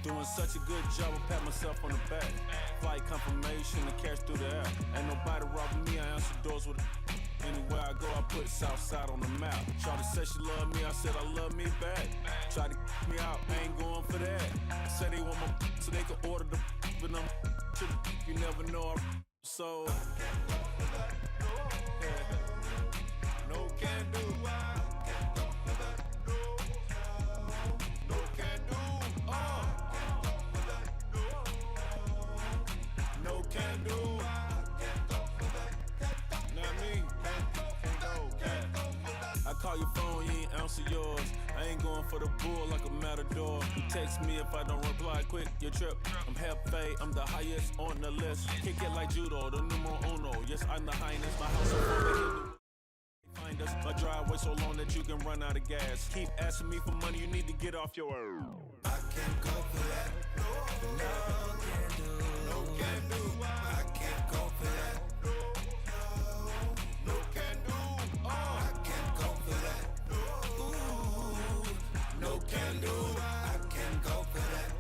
Doing such a good job, I pat myself on the back. Flight confirmation, the cash through the app. Ain't nobody robbing me, I answer doors with a... Anywhere I go, I put Southside on the map. Shawty said she love me, I said I love me back. Try to me out, I ain't going for that. Said they want my so they could order the but I'm to the you never know I so no can do. No can do. No can do. Not me. I call your phone, you ain't answer yours. I ain't going for the bull like a matador. You text me if I don't reply quick, your trip. I'm Hefe, I'm the highest on the list. Kick it like judo, the numero uno. Yes, I'm the highness, my house is on the hill. Find us, my driveway so long that you can run out of gas. Keep asking me for money, you need to get off your ass. I can't go for that. No can do. No can do. I can't go for that. No can do. I can't go for that. No can do. I can't go for that.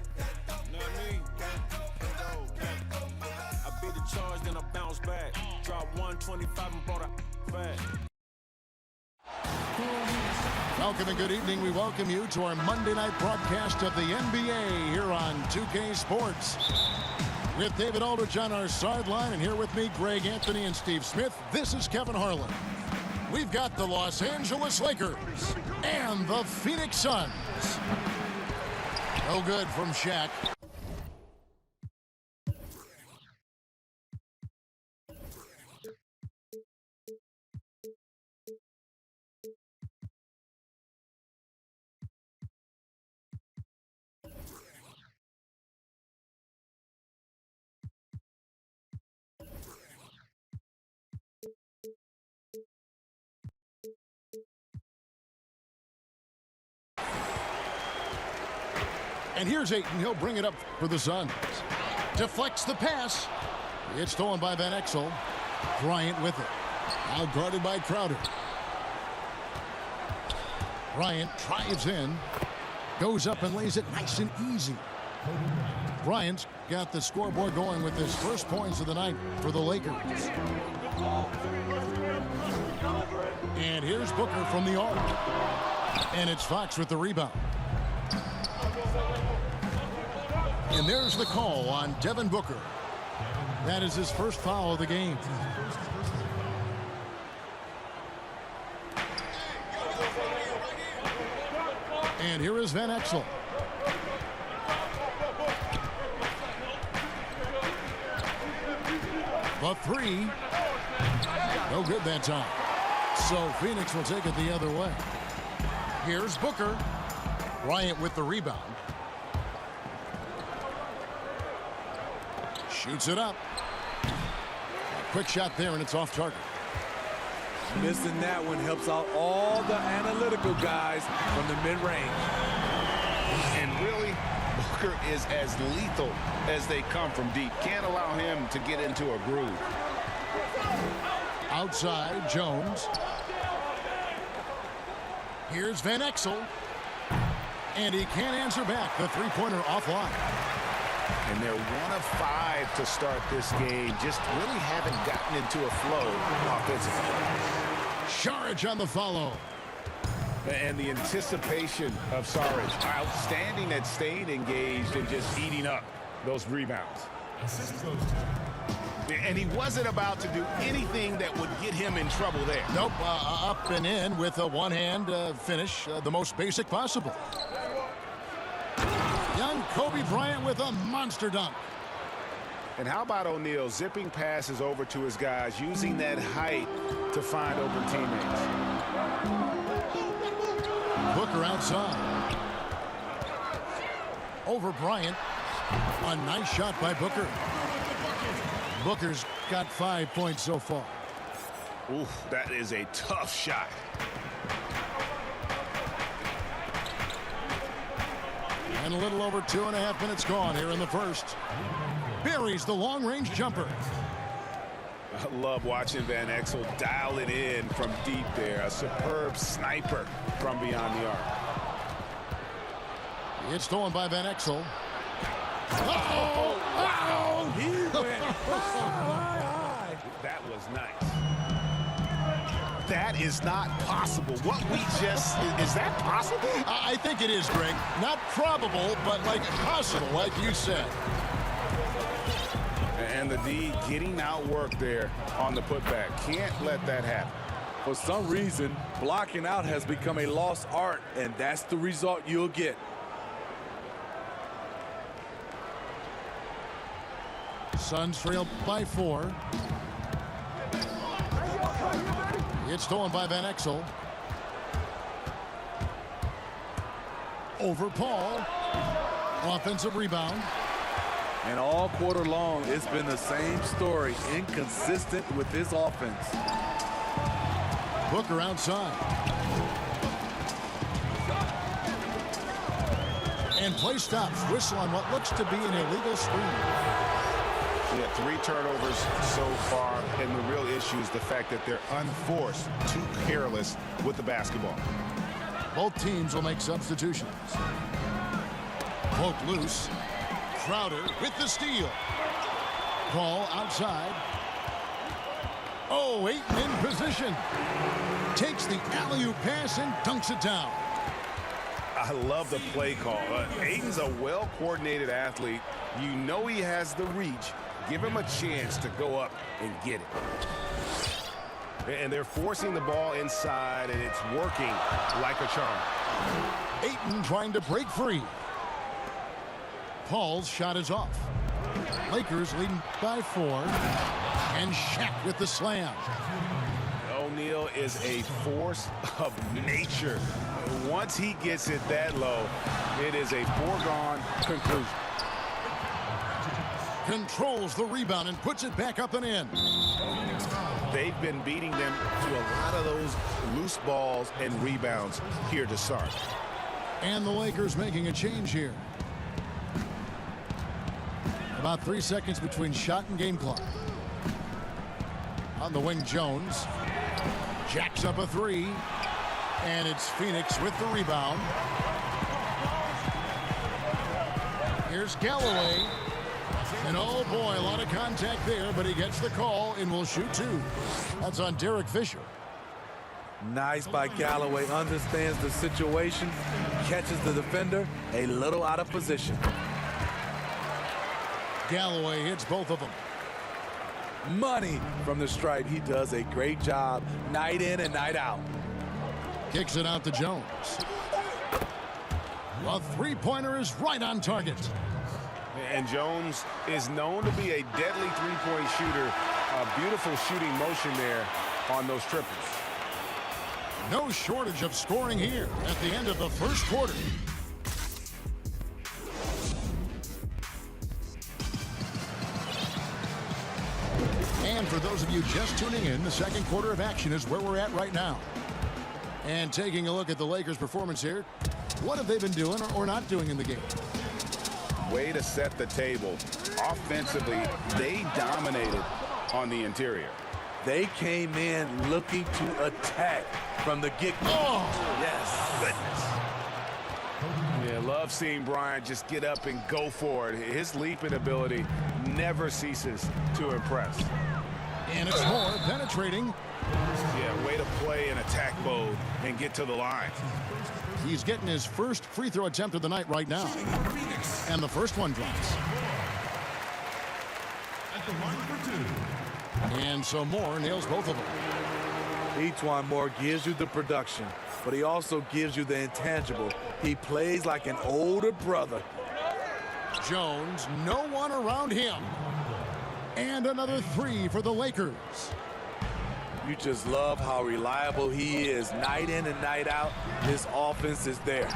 Not me. I beat the charge, then I bounce back. Drop 125 and brought a back. Welcome and good evening. We welcome you to our Monday night broadcast of the NBA here on 2K Sports. With David Aldridge on our sideline, and here with me, Greg Anthony and Steve Smith. This is Kevin Harlan. We've got the Los Angeles Lakers and the Phoenix Suns. No good from Shaq. And here's Ayton. He'll bring it up for the Suns. Deflects the pass. It's stolen by Van Exel. Bryant with it. Now guarded by Crowder. Bryant drives in. Goes up and lays it nice and easy. Bryant's got the scoreboard going with his first points of the night for the Lakers. And here's Booker from the arc. And it's Fox with the rebound. And there's the call on Devin Booker. That is his first foul of the game. And here is Van Exel. The three. No good that time. So Phoenix will take it the other way. Here's Booker. Bryant with the rebound. Shoots it up. Quick shot there, and it's off target. Missing that one helps out all the analytical guys from the mid-range. And really, Booker is as lethal as they come from deep. Can't allow him to get into a groove. Outside, Jones. Here's Van Exel. And he can't answer back. The three-pointer offline. And they're 1 of 5 to start this game. Just really haven't gotten into a flow offensively. Saric on the follow. And the anticipation of Saric. Outstanding at staying engaged and just eating up those rebounds. And he wasn't about to do anything that would get him in trouble there. Nope, up and in with a one-hand finish, the most basic possible. Young Kobe Bryant with a monster dunk. And how about O'Neal zipping passes over to his guys, using that height to find open teammates. Booker outside. Over Bryant. A nice shot by Booker. Booker's got 5 points so far. Ooh, that is a tough shot. And a little over 2.5 minutes gone here in the first. Buries the long-range jumper. I love watching Van Exel dial it in from deep there. A superb sniper from beyond the arc. It's stolen by Van Exel. Oh! He went high. That was nice. That is not possible. What we just, is that possible? I think it is, Greg. Not probable, but like possible, like you said. And the D getting outworked there on the putback. Can't let that happen. For some reason, blocking out has become a lost art, and that's the result you'll get. Suns trail by 4. It's stolen by Van Exel. Over Paul. Offensive rebound. And all quarter long, it's been the same story, inconsistent with his offense. Booker outside. And play stops. Whistle on what looks to be an illegal screen. Yeah, 3 turnovers so far, and the real issue is the fact that they're unforced, too careless with the basketball. Both teams will make substitutions. Poke loose. Crowder with the steal. Paul outside. Oh, Ayton in position. Takes the alley-oop pass and dunks it down. I love the play call. Ayton's a well-coordinated athlete. You know he has the reach. Give him a chance to go up and get it. And they're forcing the ball inside, and it's working like a charm. Ayton trying to break free. Paul's shot is off. Lakers leading by 4. And Shaq with the slam. O'Neal is a force of nature. Once he gets it that low, it is a foregone conclusion. Controls the rebound and puts it back up and in. They've been beating them to a lot of those loose balls and rebounds here to start. And the Lakers making a change here. About 3 seconds between shot and game clock. On the wing, Jones. Jacks up a 3. And it's Phoenix with the rebound. Here's Galloway. And oh boy, a lot of contact there, but he gets the call and will shoot 2. That's on Derek Fisher. Nice by Galloway, understands the situation, catches the defender a little out of position. Galloway hits both of them. Money from the stripe. He does a great job night in and night out. Kicks it out to Jones. A 3-pointer is right on target. And Jones is known to be a deadly 3-point shooter. A beautiful shooting motion there on those triples. No shortage of scoring here at the end of the first quarter. And for those of you just tuning in, the second quarter of action is where we're at right now. And taking a look at the Lakers' performance here, what have they been doing or not doing in the game? Way to set the table. Offensively, they dominated on the interior. They came in looking to attack from the get-go. Oh! Yes. Goodness. Yeah, love seeing Bryant just get up and go for it. His leaping ability never ceases to impress. And it's more penetrating. Yeah, way to play in attack mode and get to the line. He's getting his first free throw attempt of the night right now. And the first one drops. At the line for 2. And so Moore nails both of them. Each Moore gives you the production, but he also gives you the intangible. He plays like an older brother. Jones, no one around him. And another 3 for the Lakers. You just love how reliable he is night in and night out. His offense is there.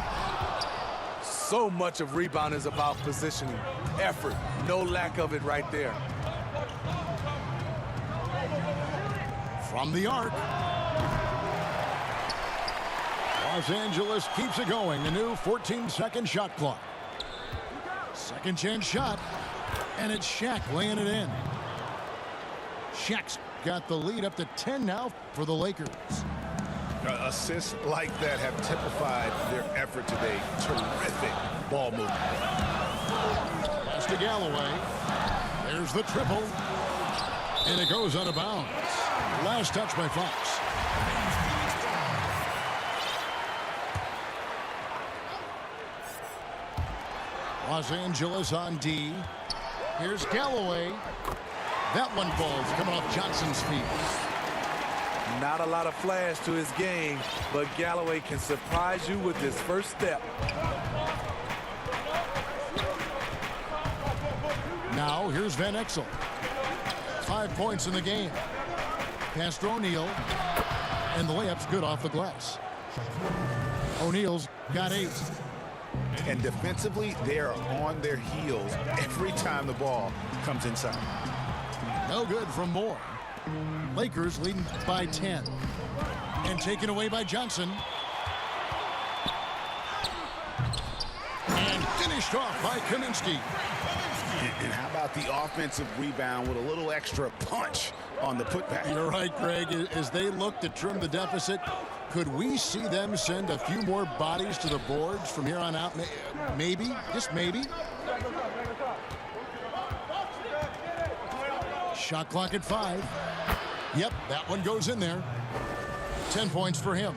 So much of rebound is about positioning, effort, no lack of it right there. From the arc. Los Angeles keeps it going. A new 14-second shot clock. Second chance shot. And it's Shaq laying it in. Shaq's got the lead up to 10 now for the Lakers. Assists like that have typified their effort today. Terrific ball movement. Pass to Galloway. There's the triple. And it goes out of bounds. Last touch by Fox. Los Angeles on D. Here's Galloway. That one falls coming off Johnson's feet. Not a lot of flash to his game, but Galloway can surprise you with his first step. Now here's Van Exel. 5 points in the game. Pass to O'Neal. And the layup's good off the glass. O'Neal's got 8. And defensively, they are on their heels every time the ball comes inside. No good from Moore. Lakers leading by 10. And taken away by Johnson. And finished off by Kaminsky. And how about the offensive rebound with a little extra punch on the putback? You're right, Greg. As they look to trim the deficit, could we see them send a few more bodies to the boards from here on out? Maybe, just maybe. Shot clock at 5. Yep, that one goes in there. 10 points for him.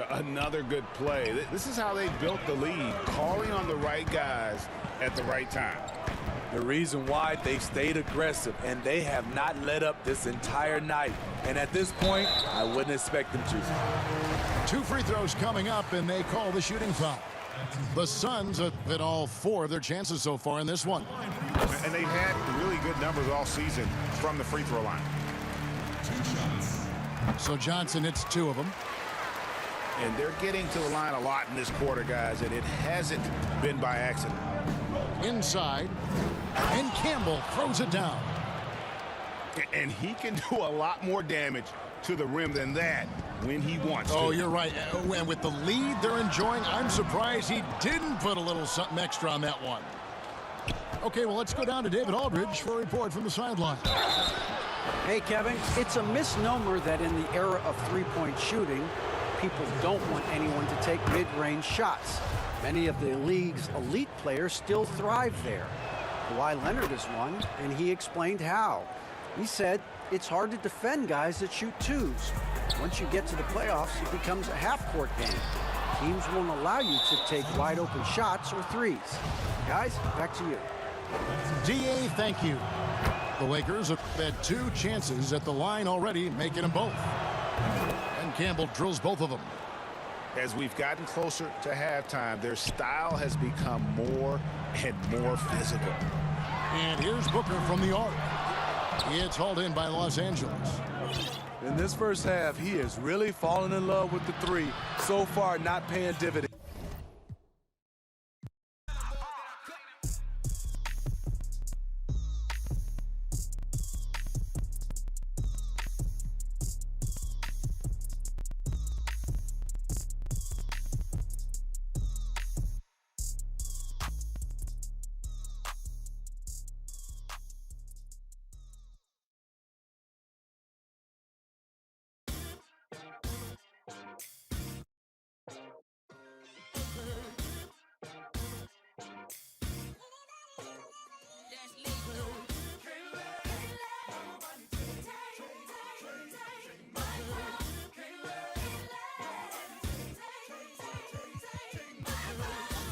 Another good play. This is how they built the lead, calling on the right guys at the right time. The reason why they stayed aggressive, and they have not let up this entire night. And at this point, I wouldn't expect them to. 2 free throws coming up, and they call the shooting foul. The Suns have hit all 4 of their chances so far in this one. And they've had really good numbers all season from the free throw line. So Johnson hits 2 of them. And they're getting to the line a lot in this quarter, guys, and it hasn't been by accident. Inside, and Campbell throws it down. And he can do a lot more damage to the rim than that when he wants to. Oh, you're right. And with the lead they're enjoying, I'm surprised he didn't put a little something extra on that one. Okay, well, let's go down to David Aldridge for a report from the sideline. Hey, Kevin, it's a misnomer that in the era of three-point shooting, people don't want anyone to take mid-range shots. Many of the league's elite players still thrive there. Kawhi Leonard is one, and he explained how. He said it's hard to defend guys that shoot twos. Once you get to the playoffs, it becomes a half-court game. Teams won't allow you to take wide-open shots or threes. Guys, back to you. DA, thank you. The Lakers have had 2 chances at the line already, making them both. And Campbell drills both of them. As we've gotten closer to halftime, their style has become more and more physical. And here's Booker from the arc. It's hauled in by Los Angeles. In this first half, he is really falling in love with the 3. So far, not paying dividends.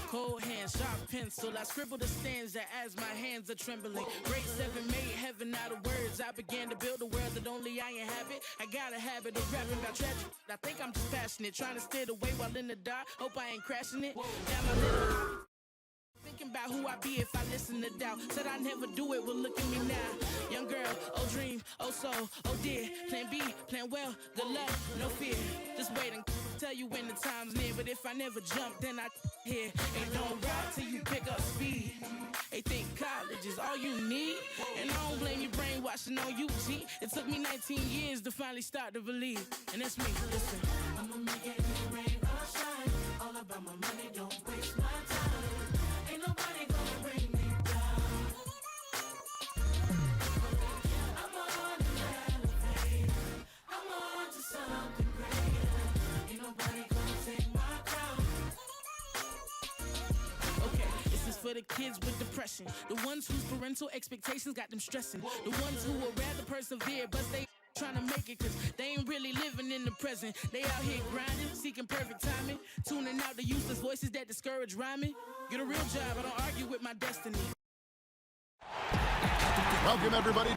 Cold hand, sharp pencil, I scribble the stanza as my hands are trembling. Grade 7 made heaven out of words. I began to build a world that only I inhabit. I got a habit of rapping about tragic. I think I'm just passionate, trying to steer the way while in the dark. Hope I ain't crashing it. Down my little thinking about who I'd be if I listen to doubt. Said I never do it, well look at me now. Young girl, oh dream, oh soul, oh dear. Plan B, plan well, good luck, no fear. Just wait and tell you when the time's near. But if I never jump, then I here. Ain't don't rock till you pick up speed. They think college is all you need. And I don't blame you brainwashing on UG. It took me 19 years to finally start to believe. And that's me, listen. I'ma make it rain or shine. All about my money, don't waste my time. Ain't nobody gonna bring me down. I'm on an elevator. I'm on to something greater. Ain't nobody gonna take my crown. Okay, this is for for the kids with depression. The ones whose parental expectations got them stressing. The ones who would rather persevere, but they trying to make it cause they ain't really living in the present. They out here grinding, seeking perfect timing, tuning out the useless voices that discourage rhyming. Get a real job, I don't argue with my destiny. Welcome, everybody.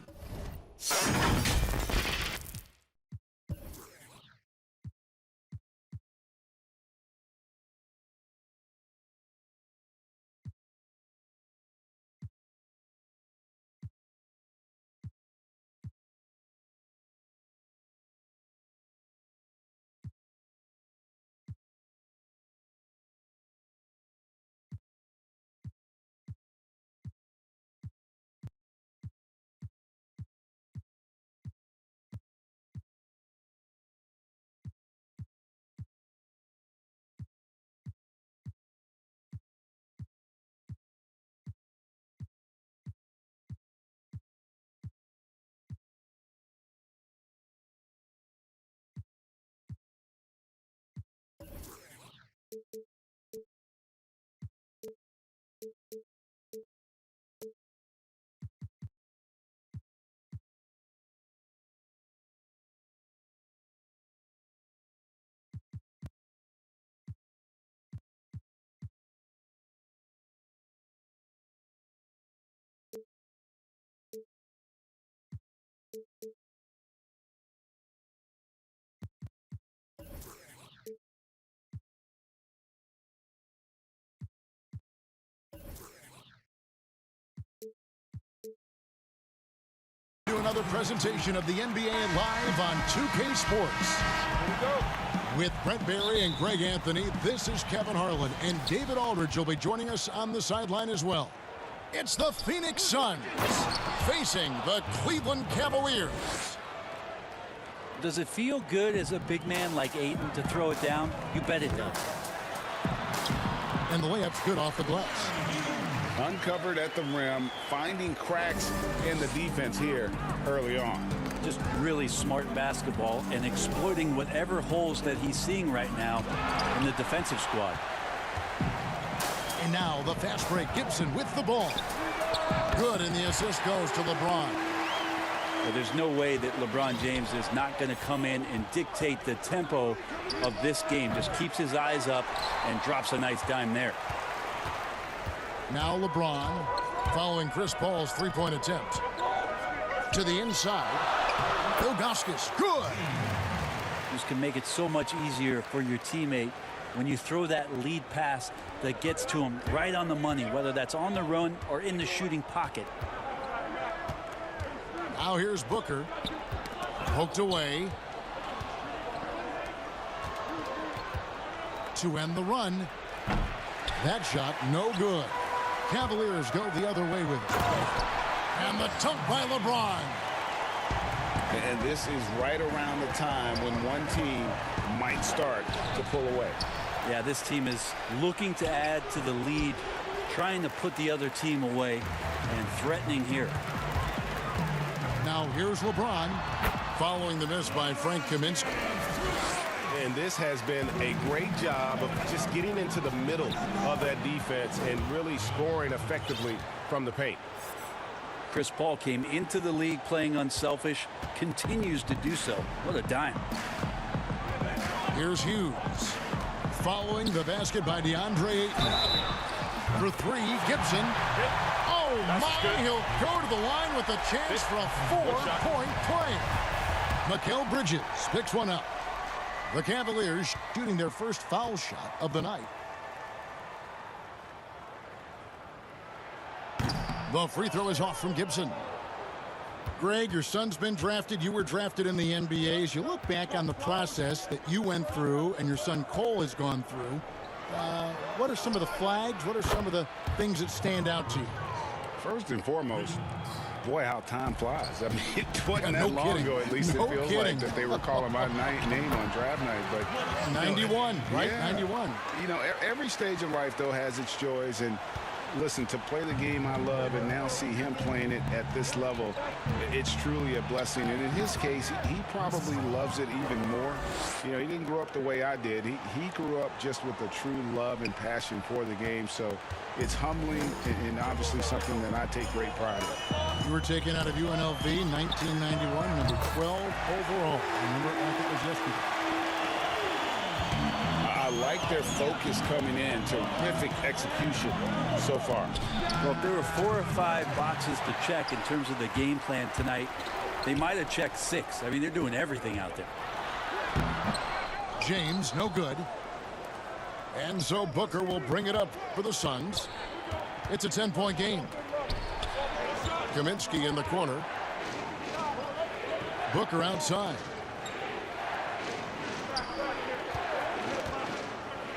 Do another presentation of the NBA live on 2K Sports. With Brent Barry and Greg Anthony, this is Kevin Harlan, and David Aldridge will be joining us on the sideline as well. It's the Phoenix Suns facing the Cleveland Cavaliers. Does it feel good as a big man like Ayton to throw it down? You bet it does. And the layup's good off the glass. Uncovered at the rim, finding cracks in the defense here early on. Just really smart basketball and exploiting whatever holes that he's seeing right now in the defensive squad. And now the fast break. Gibson with the ball. Good, and the assist goes to LeBron. Well, there's no way that LeBron James is not going to come in and dictate the tempo of this game. Just keeps his eyes up and drops a nice dime there. Now LeBron following Chris Paul's three-point attempt. To the inside. Ilgauskas, good. This can make it so much easier for your teammate when you throw that lead pass that gets to him right on the money, whether that's on the run or in the shooting pocket. Now here's Booker. Poked away. To end the run. That shot no good. Cavaliers go the other way with it. And the dunk by LeBron. And this is right around the time when one team might start to pull away. Yeah, this team is looking to add to the lead, trying to put the other team away, and threatening here. Now here's LeBron following the miss by Frank Kaminsky. And this has been a great job of just getting into the middle of that defense and really scoring effectively from the paint. Chris Paul came into the league playing unselfish, continues to do so. What a dime. Here's Hughes following the basket by DeAndre Ayton. For three, Gibson. Oh my, he'll go to the line with a chance for a four-point play. Mikal Bridges picks one up. The Cavaliers shooting their first foul shot of the night. The free throw is off from Gibson. Greg, your son's been drafted. You were drafted in the NBA. As you look back on the process that you went through and your son Cole has gone through, what are some of the flags? What are some of the things that stand out to you? First and foremost, boy, how time flies. I mean, it wasn't no that long kidding. ago, at least No it feels kidding. like, that they were calling my name on draft night. But 91, right? Yeah. 91. You know, every stage of life, though, has its joys. And Listen, to play the game I love and now see him playing it at this level, it's truly a blessing. And in his case, he probably loves it even more. You know, he didn't grow up the way I did. He grew up just with a true love and passion for the game. So it's humbling and obviously something that I take great pride in. You were taken out of UNLV 1991, number 12 overall. Remember, I think it was yesterday. I like their focus coming in. Terrific execution so far. Well, if there were 4 or 5 boxes to check in terms of the game plan tonight, they might have checked 6. I mean, they're doing everything out there. James, no good. And so Booker will bring it up for the Suns. It's a 10-point game. Kaminsky in the corner. Booker outside.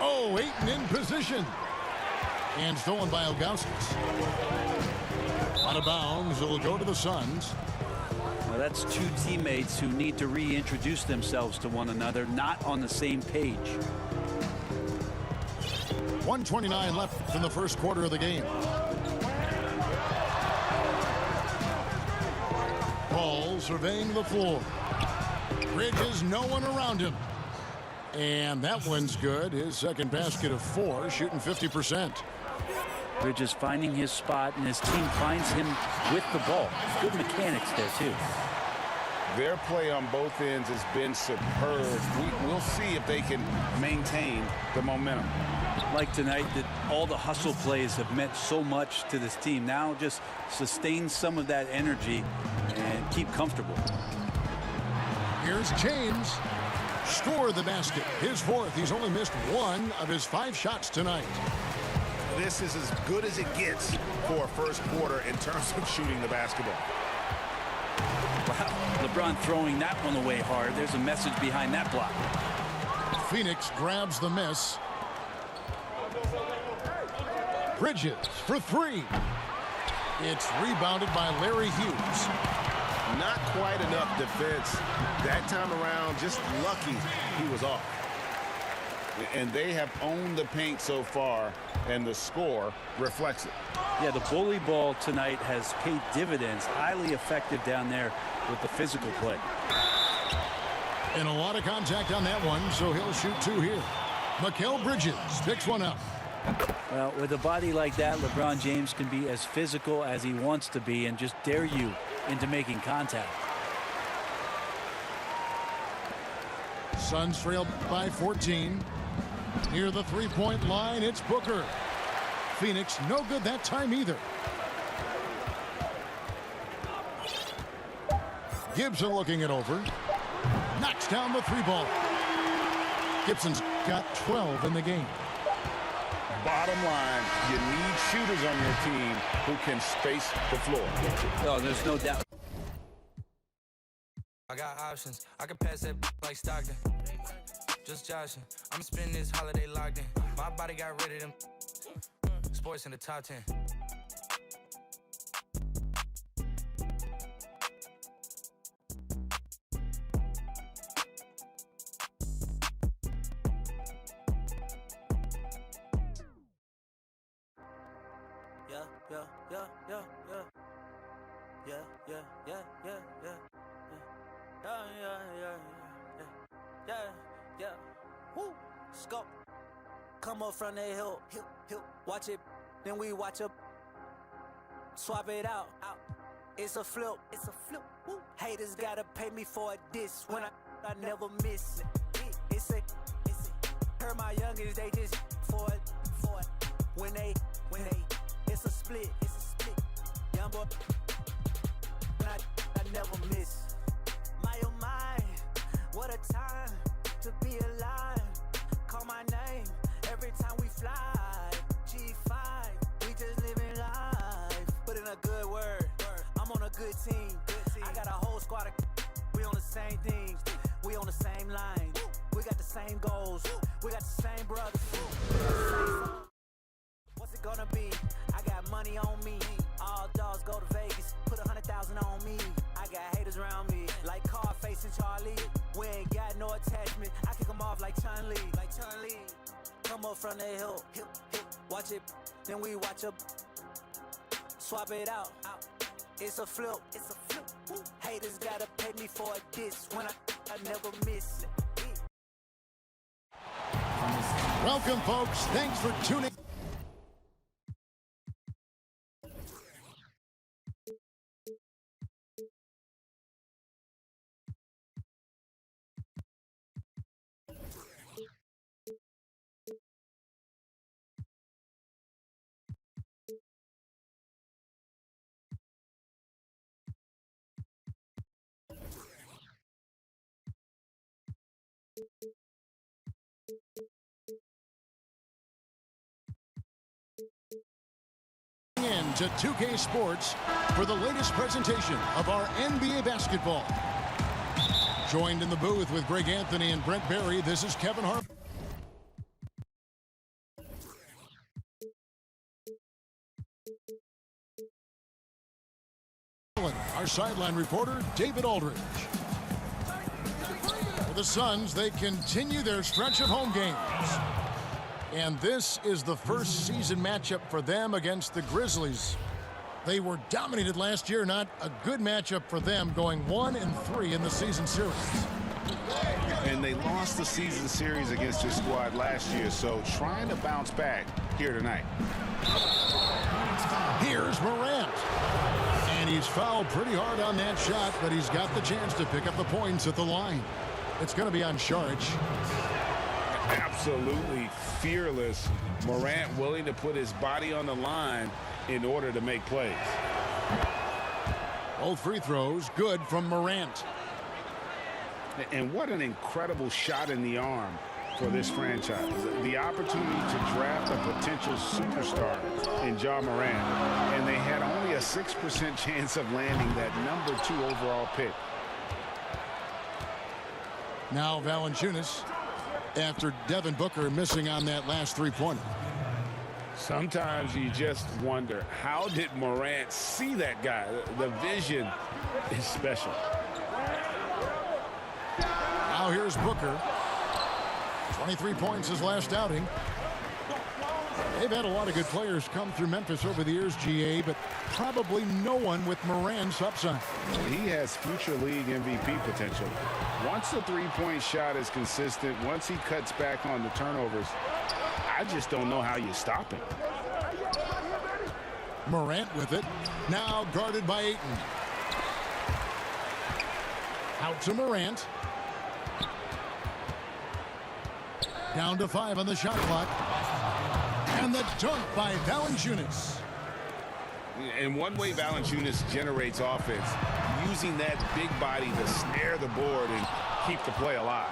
Oh, Ayton in position. And stolen by Ilgauskas. Out of bounds, it'll go to the Suns. Now that's 2 teammates who need to reintroduce themselves to one another, not on the same page. 1:29 left in the first quarter of the game. Paul surveying the floor. Bridges, no one around him. And that one's good. His second basket of 4, shooting 50%. Bridges finding his spot, and his team finds him with the ball. Good mechanics there, too. Their play on both ends has been superb. We'll see if they can maintain the momentum. Like tonight, that all the hustle plays have meant so much to this team. Now just sustain some of that energy and keep comfortable. Here's James. Score the basket. His 4th. He's only missed 1 of his 5 shots tonight. This is as good as it gets for a first quarter in terms of shooting the basketball. Wow, LeBron throwing that one away hard. There's a message behind that block. Phoenix grabs the miss. Bridges for 3. It's rebounded by Larry Hughes. Not quite enough defense that time around. Just lucky he was off. And they have owned the paint so far, and the score reflects it. Yeah, the bully ball tonight has paid dividends. Highly effective down there with the physical play. And a lot of contact on that one, so he'll shoot 2 here. Mikal Bridges picks one up. Well, with a body like that, LeBron James can be as physical as he wants to be and just dare you into making contact. Suns trail by 14. Near the 3-point line, it's Booker. Phoenix no good that time either. Gibson looking it over. Knocks down the 3-ball. Gibson's got 12 in the game. Bottom line, you need shooters on your team who can space the floor. Oh, there's no doubt. I got options. I can pass that like Stockton. Just joshing. I'm spending this holiday locked in. My body got rid of them. Sports in the top 10. Yeah. Woo. Scope. Come up from the hill. Watch it. Then we watch up. Swap it out. It's a flip. Woo. Haters gotta pay me for a diss when I never miss. It's a. Heard my youngins, they just for it. When they. It's a split. Young boy. I never miss. My oh my. What a time to be alive. Call my name every time we fly. G5, we just living life. Put in a good word. I'm on a good team. I got a whole squad of. We on the same things. We on the same line. We got the same goals. We got the same brothers. What's it gonna be? I got money on me. All dogs go to Vegas. Put 100,000 on me. I got haters around me. Like Carface and Charlie. We ain't got no attachment. I kick them off like Chun-Li. Come up from the hill. Watch it. Then we watch up. swap it out. It's a flip. Woo. Haters gotta pay me for a diss when I never miss. Welcome, folks. Thanks for tuning. To 2K Sports for the latest presentation of our NBA basketball. Joined in the booth with Greg Anthony and Brent Barry, this is Kevin Hart. Our sideline reporter, David Aldridge. For the Suns, they continue their stretch of home games. And this is the first season matchup for them against the Grizzlies. They were dominated last year, not a good matchup for them, going 1-3 in the season series. And they lost the season series against their squad last year, so trying to bounce back here tonight. Here's Morant. And he's fouled pretty hard on that shot, but he's got the chance to pick up the points at the line. It's going to be on Saric. Absolutely fearless. Morant willing to put his body on the line in order to make plays. Both free throws good from Morant. And what an incredible shot in the arm for this franchise. The opportunity to draft a potential superstar in Ja Morant, and they had only a 6% chance of landing that #2 overall pick. Now Valanciunas, after Devin Booker missing on that last three-pointer. Sometimes you just wonder, how did Morant see that guy? The vision is special. Now here's Booker. 23 points his last outing. They've had a lot of good players come through Memphis over the years, GA, but probably no one with Morant's upside. He has future league MVP potential. Once the three-point shot is consistent, once he cuts back on the turnovers, I just don't know how you stop him. Morant with it. Now guarded by Ayton. Out to Morant. Down to 5 on the shot clock. And the dunk by Valanciunas. And one way Valanciunas generates offense, using that big body to snare the board and keep the play alive.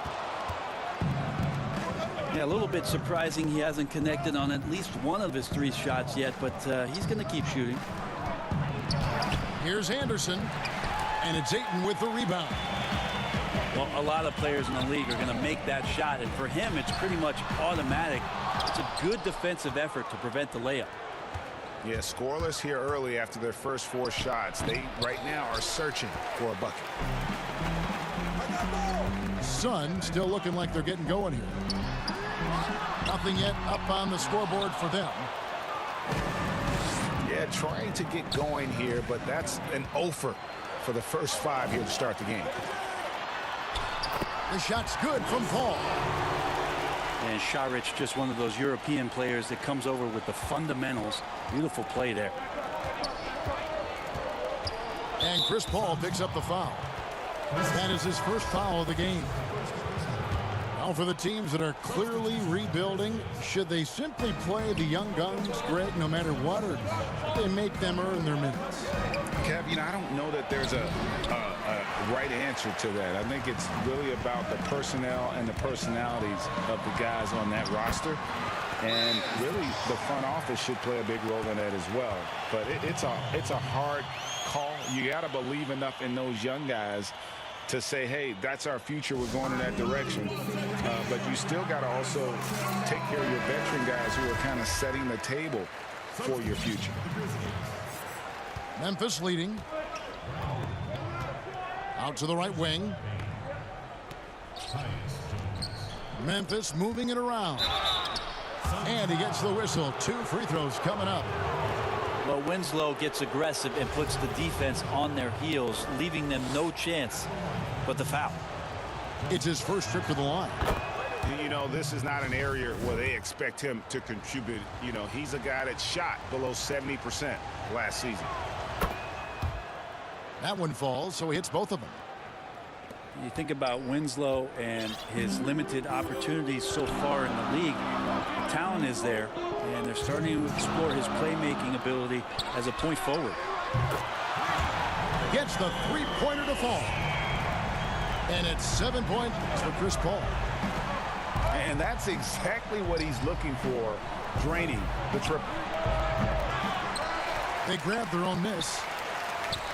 Yeah, a little bit surprising he hasn't connected on at least one of his 3 shots yet, but he's going to keep shooting. Here's Anderson, and it's Ayton with the rebound. Well, a lot of players in the league are going to make that shot, and for him, it's pretty much automatic. It's a good defensive effort to prevent the layup. Yeah, scoreless here early after their first 4 shots. They, right now, are searching for a bucket. Suns still looking like they're getting going here. Nothing yet up on the scoreboard for them. Yeah, trying to get going here, but that's an offer for the first 5 here to start the game. The shot's good from Paul. And Saric, just one of those European players that comes over with the fundamentals. Beautiful play there. And Chris Paul picks up the foul. That is his first foul of the game. Now for the teams that are clearly rebuilding, should they simply play the young guns, Greg, no matter what, or should they make them earn their minutes? Kev, I don't know that there's a right answer to that. I think it's really about the personnel and the personalities of the guys on that roster. And really, the front office should play a big role in that as well. But it's a hard call. You got to believe enough in those young guys to say, hey, that's our future. We're going in that direction. But you still got to also take care of your veteran guys who are kind of setting the table for your future. Memphis leading. Out to the right wing. Memphis moving it around. And he gets the whistle. 2 free throws coming up. Well, Winslow gets aggressive and puts the defense on their heels, leaving them no chance but the foul. It's his first trip to the line. You know, this is not an area where they expect him to contribute. You know, he's a guy that shot below 70% last season. That one falls, so he hits both of them. You think about Winslow and his limited opportunities so far in the league. Talent is there, and they're starting to explore his playmaking ability as a point forward. Gets the three-pointer to fall. And it's 7 points for Chris Paul. And that's exactly what he's looking for, draining the triple. They grab their own miss.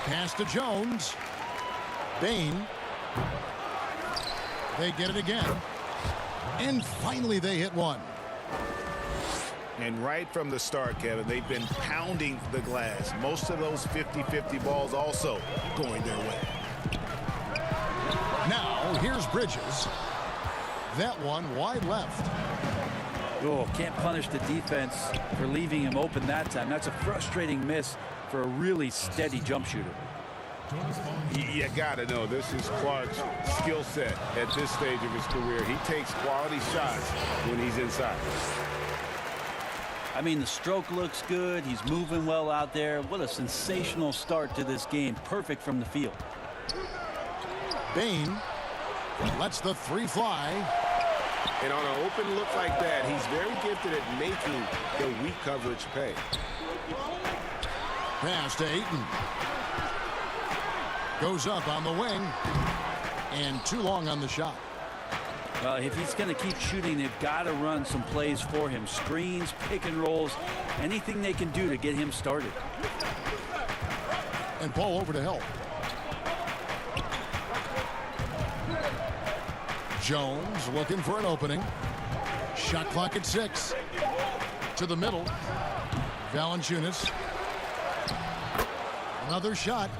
Pass to Jones. Bain. They get it again. And finally they hit one. And right from the start, Kevin, they've been pounding the glass. Most of those 50-50 balls also going their way. Now here's Bridges. That one wide left. Oh, can't punish the defense for leaving him open that time. That's a frustrating miss for a really steady jump shooter. You got to know, this is Clark's skill set at this stage of his career. He takes quality shots when he's inside. I mean, the stroke looks good. He's moving well out there. What a sensational start to this game. Perfect from the field. Bain lets the three fly. And on an open look like that, he's very gifted at making the weak coverage pay. Pass to Ayton. Goes up on the wing. And too long on the shot. Well, if he's going to keep shooting, they've got to run some plays for him. Screens, pick and rolls, anything they can do to get him started. And Paul over to help. Jones looking for an opening. Shot clock at 6. To the middle. Valanciunas. Another shot.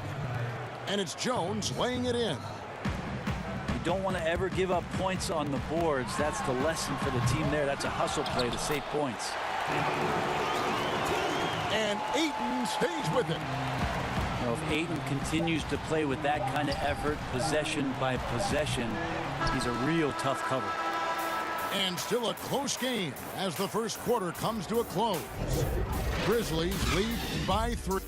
And it's Jones laying it in. You don't want to ever give up points on the boards. That's the lesson for the team there. That's a hustle play to save points. And Ayton stays with it. You know, if Ayton continues to play with that kind of effort, possession by possession, he's a real tough cover. And still a close game as the first quarter comes to a close. Grizzlies lead by 3.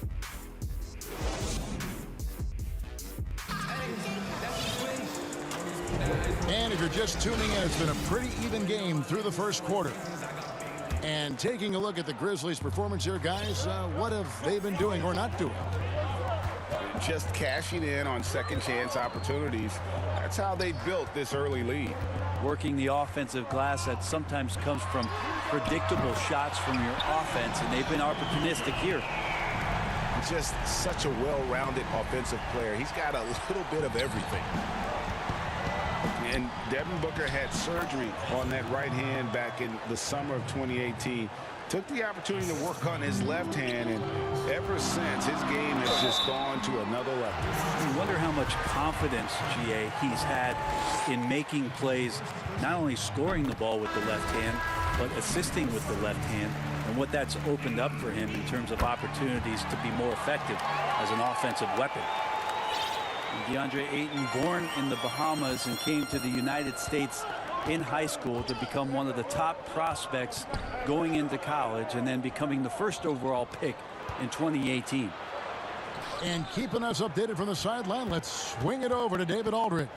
And if you're just tuning in, it's been a pretty even game through the first quarter. And taking a look at the Grizzlies' performance here, guys, what have they been doing or not doing? Just cashing in on second chance opportunities. That's how they built this early lead. Working the offensive glass that sometimes comes from predictable shots from your offense, and they've been opportunistic here. Just such a well-rounded offensive player. He's got a little bit of everything. And Devin Booker had surgery on that right hand back in the summer of 2018. Took the opportunity to work on his left hand, and ever since, his game has just gone to another level. You wonder how much confidence, GA, he's had in making plays, not only scoring the ball with the left hand, but assisting with the left hand, and what that's opened up for him in terms of opportunities to be more effective as an offensive weapon. DeAndre Ayton, born in the Bahamas and came to the United States in high school to become one of the top prospects going into college and then becoming the first overall pick in 2018. And keeping us updated from the sideline, let's swing it over to David Aldridge.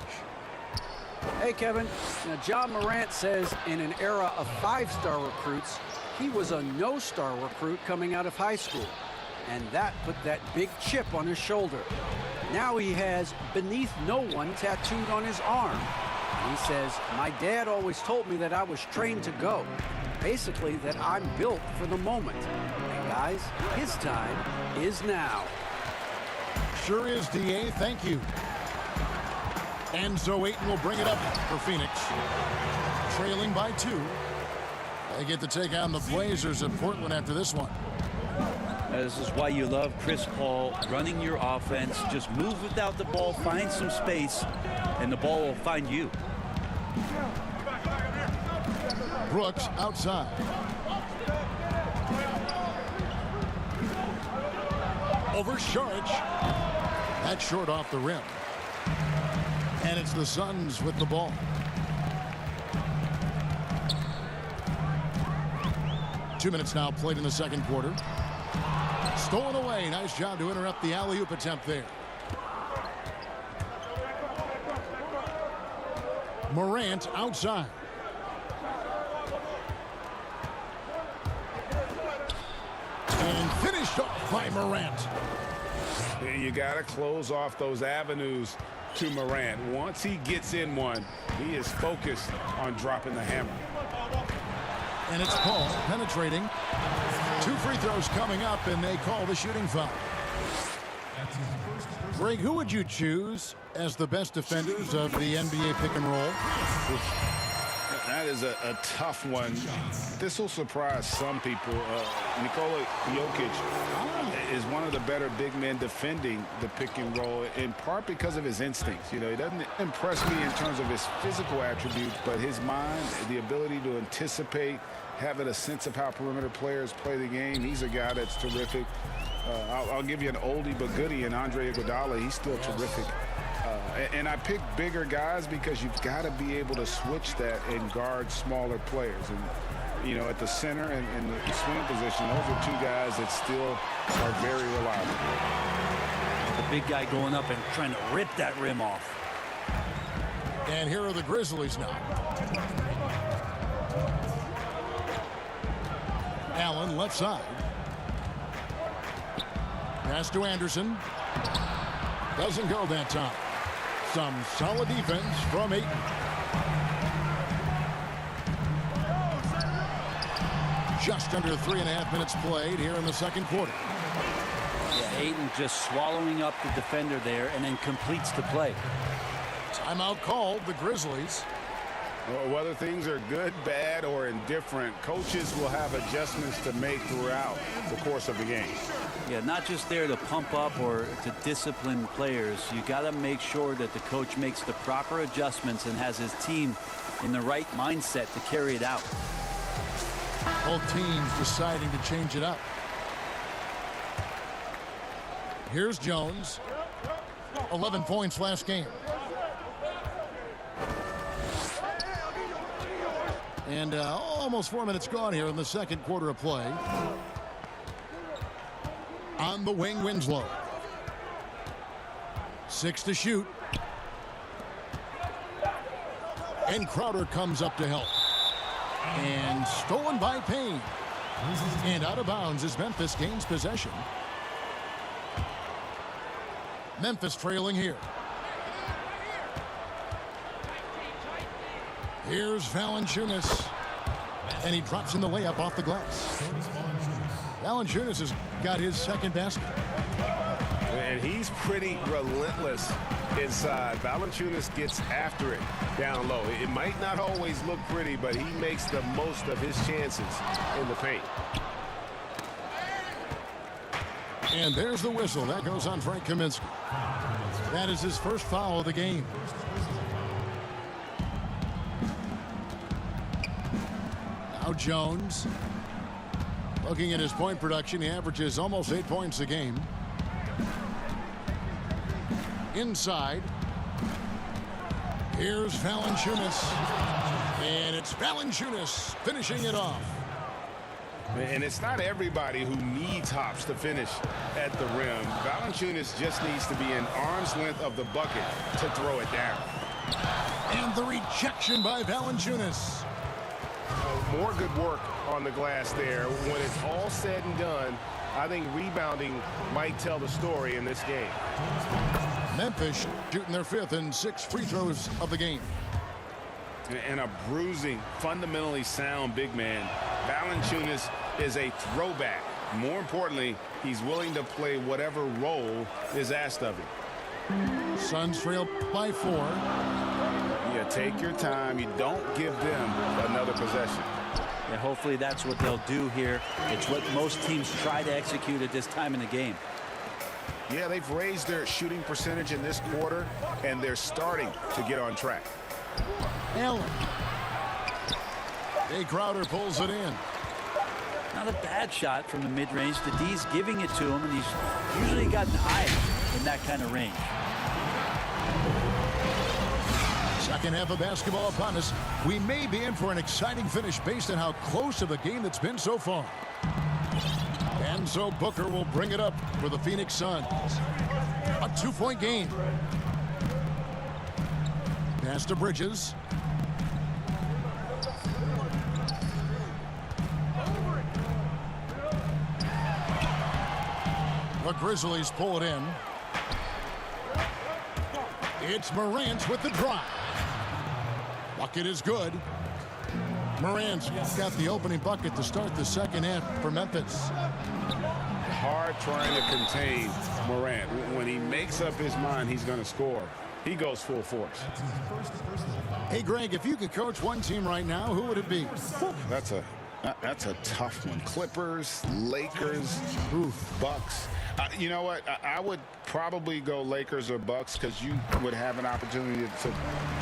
Hey, Kevin. Now, John Morant says in an era of 5-star recruits, he was a no-star recruit coming out of high school. And that put that big chip on his shoulder. Now he has "beneath no one" tattooed on his arm. And he says, "My dad always told me that I was trained to go." Basically, that I'm built for the moment. And guys, his time is now. Sure is, DA. Thank you. And so Ayton will bring it up for Phoenix. Trailing by 2. They get to take on the Blazers of Portland after this one. This is why you love Chris Paul running your offense. Just move without the ball, find some space, and the ball will find you. Brooks outside. over Sharich. That's short off the rim. And it's the Suns with the ball. 2 minutes now played in the second quarter. Stolen away. Nice job to interrupt the alley-oop attempt there. Morant outside. And finished up by Morant. You got to close off those avenues to Morant. Once he gets in one, he is focused on dropping the hammer. And it's Paul penetrating. 2 free throws coming up, and they call the shooting foul. Greg, who would you choose as the best defenders of the NBA pick and roll? That is a tough one. This will surprise some people. Nikola Jokic is one of the better big men defending the pick and roll, in part because of his instincts. You know, he doesn't impress me in terms of his physical attributes, but his mind, the ability to anticipate, having a sense of how perimeter players play the game. He's a guy that's terrific. I'll give you an oldie but goodie in Andre Iguodala. He's still terrific. And I pick bigger guys because you've got to be able to switch that and guard smaller players. And, you know, at the center and the swing position, those are 2 guys that still are very reliable. The big guy going up and trying to rip that rim off. And here are the Grizzlies now. Allen left side. Pass to Anderson. Doesn't go that time. Some solid defense from Ayton. Just under 3.5 minutes played here in the second quarter. Yeah, Ayton just swallowing up the defender there and then completes the play. Timeout called, the Grizzlies. Whether things are good, bad, or indifferent, coaches will have adjustments to make throughout the course of the game. Yeah, not just there to pump up or to discipline players. You got to make sure that the coach makes the proper adjustments and has his team in the right mindset to carry it out. Both teams deciding to change it up. Here's Jones. 11 points last game. And almost 4 minutes gone here in the second quarter of play. On the wing, Winslow. 6 to shoot. And Crowder comes up to help. And stolen by Payne. And out of bounds as Memphis gains possession. Memphis trailing here. Here's Valanciunas. And he drops in the layup off the glass. Valanciunas has got his second basket. And he's pretty relentless inside. Valanciunas gets after it down low. It might not always look pretty, but he makes the most of his chances in the paint. And there's the whistle. That goes on Frank Kaminsky. That is his first foul of the game. Now Jones. Looking at his point production, he averages almost 8 points a game. Inside. Here's Valanciunas. And it's Valanciunas finishing it off. And it's not everybody who needs hops to finish at the rim. Valanciunas just needs to be an arm's length of the bucket to throw it down. And the rejection by Valanciunas. More good work on the glass there. When it's all said and done, I think rebounding might tell the story in this game. Memphis shooting their 5th and 6 free throws of the game. And a bruising, fundamentally sound big man. Valanciunas is a throwback. More importantly, he's willing to play whatever role is asked of him. Suns trail by 4. Yeah, take your time. You don't give them another possession. And hopefully that's what they'll do here. It's what most teams try to execute at this time in the game. Yeah, they've raised their shooting percentage in this quarter, and they're starting to get on track. Allen. Jay Crowder pulls it in. Not a bad shot from the mid-range. The D's giving it to him, and he's usually got an eye in that kind of range. Second half of basketball upon us. We may be in for an exciting finish based on how close of a game that's been so far. And so Booker will bring it up for the Phoenix Suns. A 2-point game. Pass to Bridges. The Grizzlies pull it in. It's Morant with the drive. Bucket is good. Morant's got the opening bucket to start the second half for Memphis. Hard trying to contain Morant. When he makes up his mind he's going to score, he goes full force. Hey, Greg, if you could coach one team right now, who would it be? That's a tough one. Clippers, Lakers, Bucks. You know what? I would probably go Lakers or Bucks because you would have an opportunity to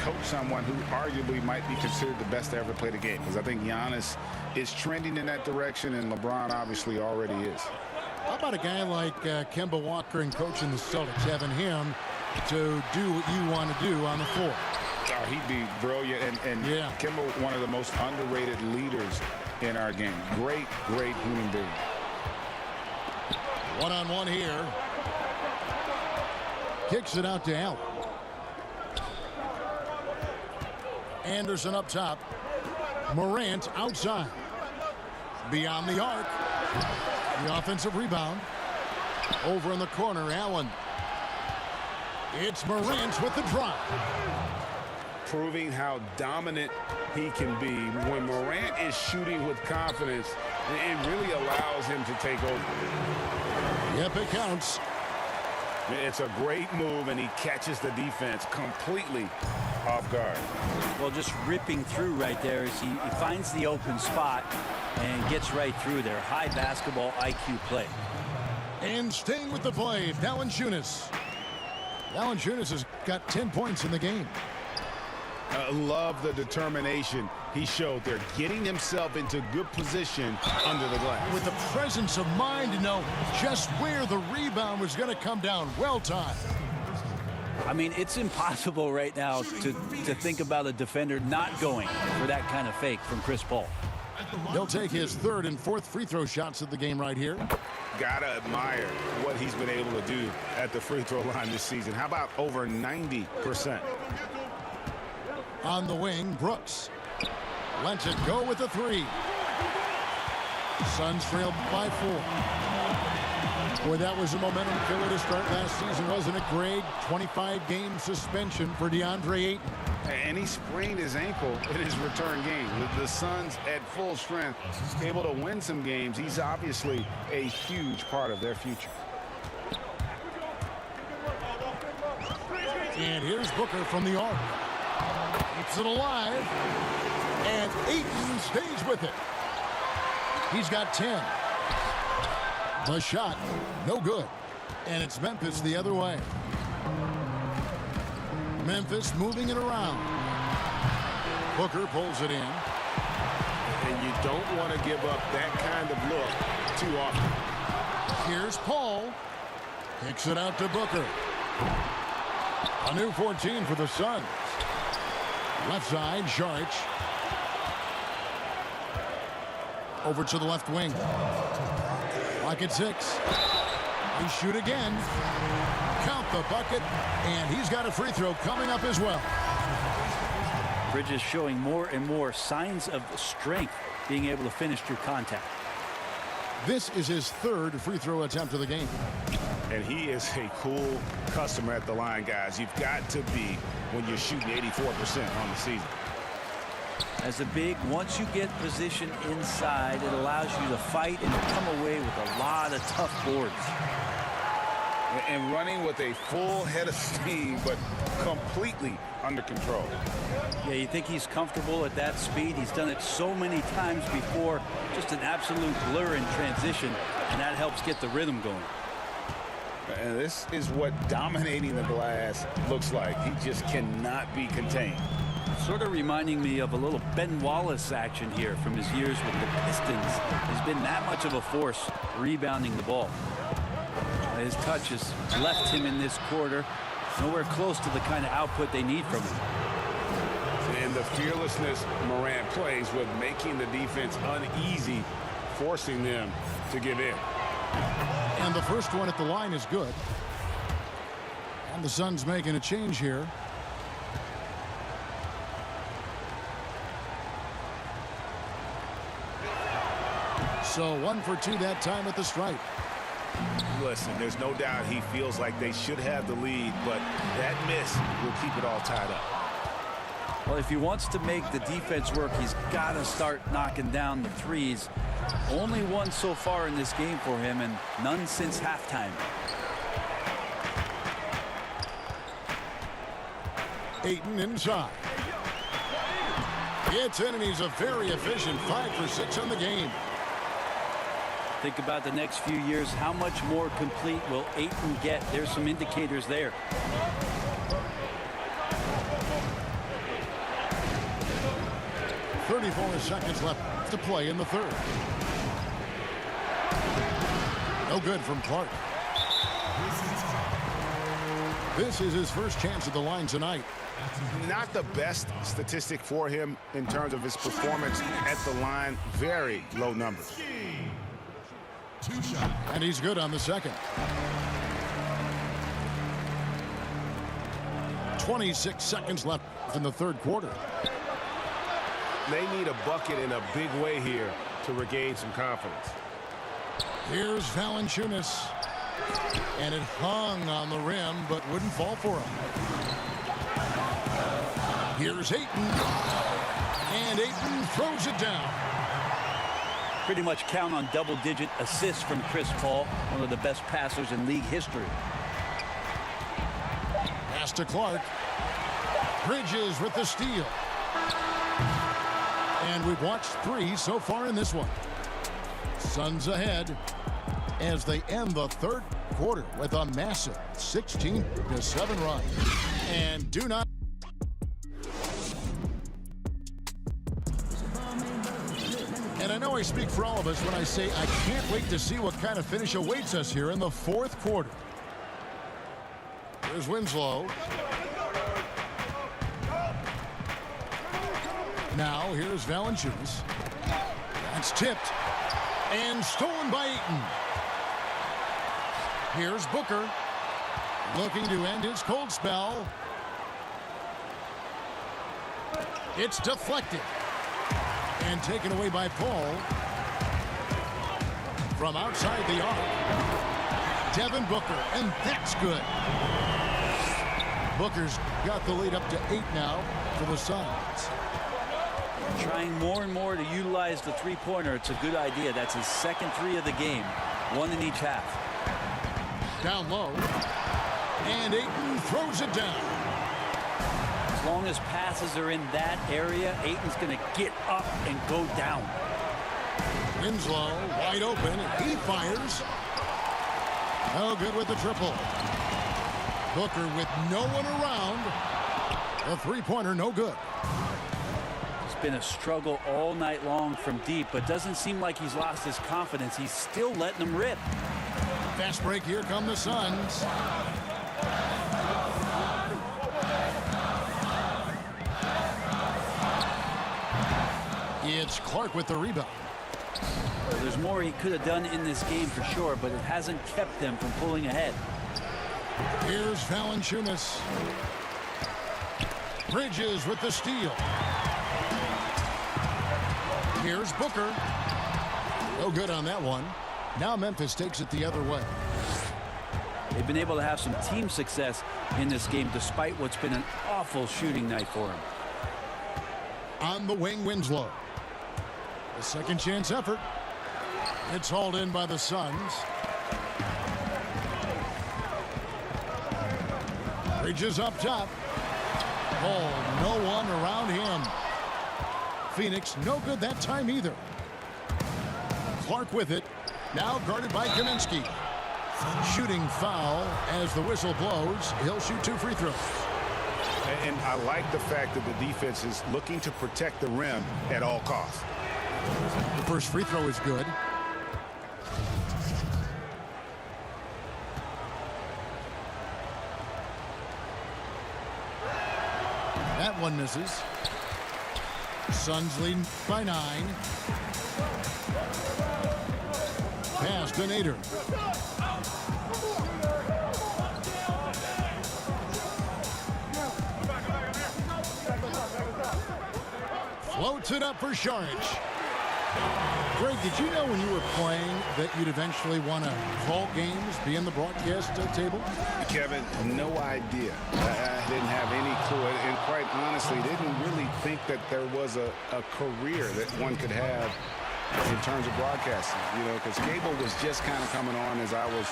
coach someone who arguably might be considered the best to ever play the game. Because I think Giannis is trending in that direction, and LeBron obviously already is. How about a guy like Kemba Walker and coaching the Celtics, having him to do what you want to do on the floor? Oh, he'd be brilliant. And yeah. Kemba, one of the most underrated leaders in our game. Great human being. One-on-one here. Kicks it out to Allen. Anderson up top. Morant outside. Beyond the arc. The offensive rebound. Over in the corner, Allen. It's Morant with the drive. Proving how dominant he can be. When Morant is shooting with confidence, it really allows him to take over. Yep, it counts. It's a great move, and he catches the defense completely off guard. Well, just ripping through right there as he finds the open spot and gets right through there. High basketball IQ play. And staying with the play, Valanciunas. Valanciunas has got 10 points in the game. Love the determination he showed there, getting himself into good position under the glass. With the presence of mind to know just where the rebound was going to come down. Well timed. I mean, it's impossible right now to think about a defender not going for that kind of fake from Chris Paul. He'll take his third and fourth free throw shots of the game right here. Gotta admire what he's been able to do at the free throw line this season. How about over 90%? On the wing, Brooks. Lets it go with the three. Suns trailed by 4. Boy, that was a momentum killer to start last season, wasn't it, Greg? 25-game suspension for DeAndre Ayton. And he sprained his ankle in his return game. With the Suns at full strength, able to win some games, he's obviously a huge part of their future. And here's Booker from the arc. Keeps it alive. And Ayton stays with it. He's got 10. The shot, no good. And it's Memphis the other way. Memphis moving it around. Booker pulls it in. And you don't want to give up that kind of look too often. Here's Paul. Kicks it out to Booker. A new 14 for the Suns. Left side, Saric. Over to the left wing. Lock at 6. They shoot again. Count the bucket. And he's got a free throw coming up as well. Bridges showing more and more signs of strength, being able to finish through contact. This is his third free throw attempt of the game. And he is a cool customer at the line, guys. You've got to be when you're shooting 84% on the season. As a big, once you get position inside, it allows you to fight and come away with a lot of tough boards. And running with a full head of steam, but completely under control. Yeah, you think he's comfortable at that speed. He's done it so many times before. Just an absolute blur in transition, and that helps get the rhythm going. And this is what dominating the glass looks like. He just cannot be contained. Sort of reminding me of a little Ben Wallace action here from his years with the Pistons. He's been that much of a force rebounding the ball. His touch has left him in this quarter nowhere close to the kind of output they need from him. And the fearlessness Morant plays with making the defense uneasy, forcing them to give in. And the first one at the line is good. And the Suns making a change here. So 1 for 2 that time at the stripe. Listen, there's no doubt he feels like they should have the lead, but that miss will keep it all tied up. Well, if he wants to make the defense work, he's got to start knocking down the threes. Only one so far in this game for him, and none since halftime. Ayton inside. Gets in, and he's a very efficient 5 for 6 on the game. Think about the next few years. How much more complete will Ayton get? There's some indicators there. .34 seconds left to play in the third. No good from Clark. This is his first chance at the line tonight. Not the best statistic for him in terms of his performance at the line. Very low numbers. And he's good on the second. 26 seconds left in the third quarter. They need a bucket in a big way here to regain some confidence. Here's Valanciunas. And it hung on the rim, but wouldn't fall for him. Here's Ayton. And Ayton throws it down. Pretty much count on double-digit assists from Chris Paul, one of the best passers in league history. Pass to Clark. Bridges with the steal. And we've watched 3 so far in this one. Suns ahead as they end the third quarter with a massive 16-7 run. And do not. And I know I speak for all of us when I say I can't wait to see what kind of finish awaits us here in the fourth quarter. Here's Winslow. Now here's Valanciunas. That's tipped and stolen by Ayton. Here's Booker looking to end his cold spell. It's deflected and taken away by Paul. From outside the arc, Devin Booker, and that's good. Booker's got the lead up to 8 now for the Suns. Trying more and more to utilize the three-pointer. It's a good idea. That's his second 3 of the game, 1 in each half. Down low, and Ayton throws it down. As long as passes are in that area, Ayton's going to get up and go down. Winslow wide open. He fires. No good with the triple. Booker with no one around. The three-pointer no good. It's been a struggle all night long from deep, but doesn't seem like he's lost his confidence. He's still letting them rip. Fast break. Here come the Suns. It's Clark with the rebound. Well, there's more he could have done in this game for sure, but it hasn't kept them from pulling ahead. Here's Valanciunas. Bridges with the steal. Here's Booker. No good on that one. Now Memphis takes it the other way. They've been able to have some team success in this game despite what's been an awful shooting night for him. On the wing, Winslow. A second chance effort. It's hauled in by the Suns. Bridges up top. Oh, no one around him. Phoenix no good that time either. Clark with it. Now guarded by Kaminsky. Shooting foul as the whistle blows. He'll shoot 2 free throws. And I like the fact that the defense is looking to protect the rim at all costs. The first free throw is good. That one misses. Suns leading by 9. Pass to Nader. Floats it up for Saric. Greg, did you know when you were playing that you'd eventually want to call games, be in the broadcast table? Kevin, no idea. I didn't have any clue. And quite honestly, didn't really think that there was a career that one could have in terms of broadcasting. You know, because cable was just kind of coming on as I was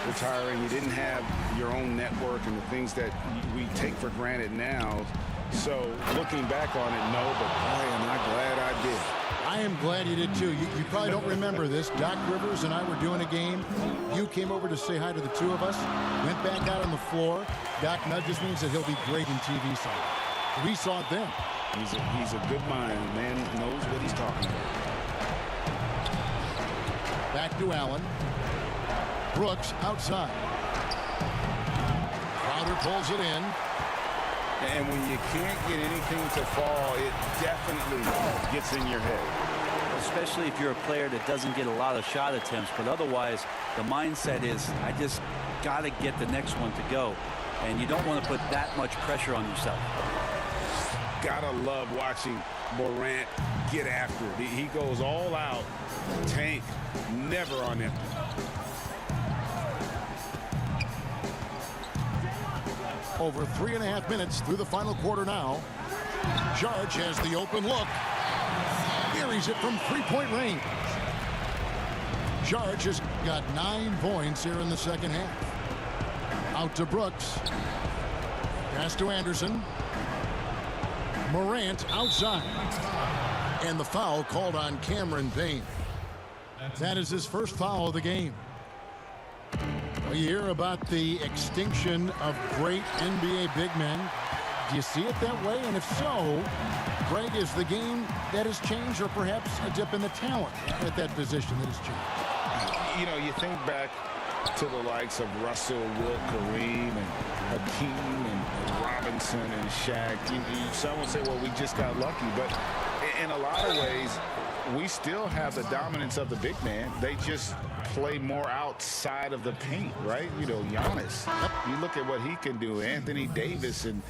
retiring. You didn't have your own network and the things that we take for granted now. So looking back on it, no, but boy, am I glad I did. I am glad you did too. You probably don't remember this. Doc Rivers and I were doing a game. You came over to say hi to the two of us. Went back out on the floor. Doc nudges me and said he'll be great in TV sight. We saw it then. He's a good mind. The man knows what he's talking about. Back to Allen. Brooks outside. Crowder pulls it in. And when you can't get anything to fall, it definitely gets in your head. Especially if you're a player that doesn't get a lot of shot attempts, but otherwise the mindset is I just got to get the next one to go. And you don't want to put that much pressure on yourself. Gotta love watching Morant get after it. He goes all out, tank, never on empty. Over 3.5 minutes through the final quarter now. Saric has the open look. Carries it from three-point range. Saric has got 9 points here in the second half. Out to Brooks. Pass to Anderson. Morant outside. And the foul called on Cameron Payne. That is his first foul of the game. You hear about the extinction of great NBA big men. Do you see it that way? And if so, Greg, is the game that has changed or perhaps a dip in the talent at that position that has changed? You know, you think back to the likes of Russell, Wilt, Kareem, and Hakeem, and Robinson, and Shaq. Some would say, well, we just got lucky. But in a lot of ways, we still have the dominance of the big man. They just play more outside of the paint, right? You know, Giannis. You look at what he can do. Anthony Davis and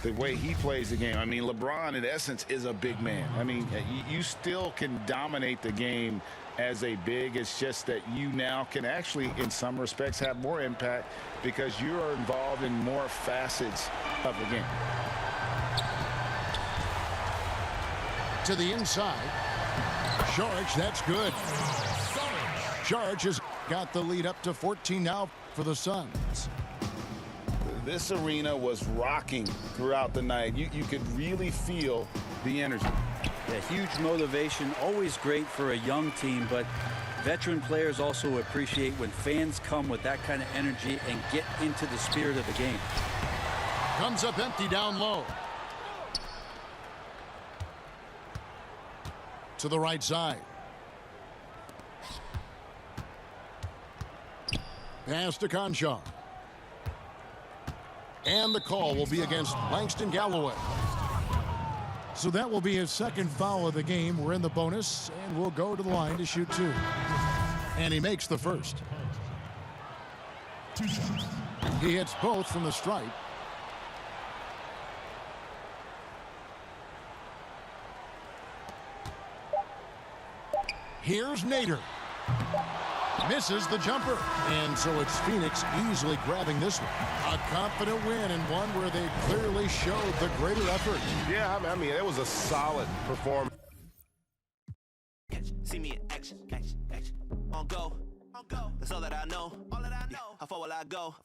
the way he plays the game. I mean, LeBron, in essence, is a big man. I mean, you still can dominate the game as a big. It's just that you now can actually, in some respects, have more impact because you are involved in more facets of the game. To the inside. Saric, that's good. Saric has got the lead up to 14 now for the Suns. This arena was rocking throughout the night. You could really feel the energy. Yeah, huge motivation, always great for a young team, but veteran players also appreciate when fans come with that kind of energy and get into the spirit of the game. Comes up empty down low. To the right side. Pass to Conchar. And the call will be against Langston Galloway. So that will be his second foul of the game. We're in the bonus, and we'll go to the line to shoot 2. And he makes the first. He hits both from the stripe. Here's Nader. Misses the jumper. And so it's Phoenix easily grabbing this one. A confident win and one where they clearly showed the greater effort. Yeah, I mean, it was a solid performance. See me in action, action, action. On go, that's all that I know. Yeah, how far will I go?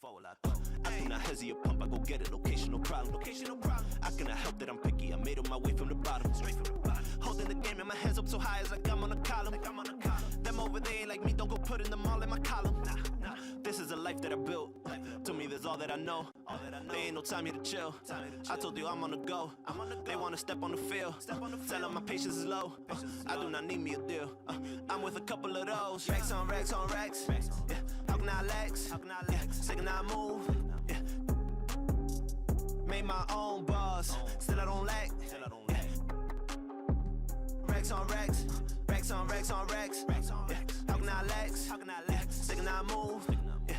I do not hesitate, pump, I go get it. Location, no problem. I cannot help that I'm picky. I made on my way from the bottom, straight from the bottom. Holding the game and my hands up so high as like I'm on a column. Them over there ain't like me, don't go putting them all in my column. Nah. This is a life that I built. To me, that's all that I know. There ain't no time here to chill. I told you I'm on the go. They wanna step on the field. Tell them my patience is low. I do not need me a deal. I'm with a couple of those. Racks on racks on racks. Yeah. How can I lax? Yeah. Sick and I move. Yeah. Made my own buzz. Still I don't lack. Yeah. Racks on racks. Racks on racks on racks. Yeah. How can I lax? Yeah. Sick and I move. Yeah.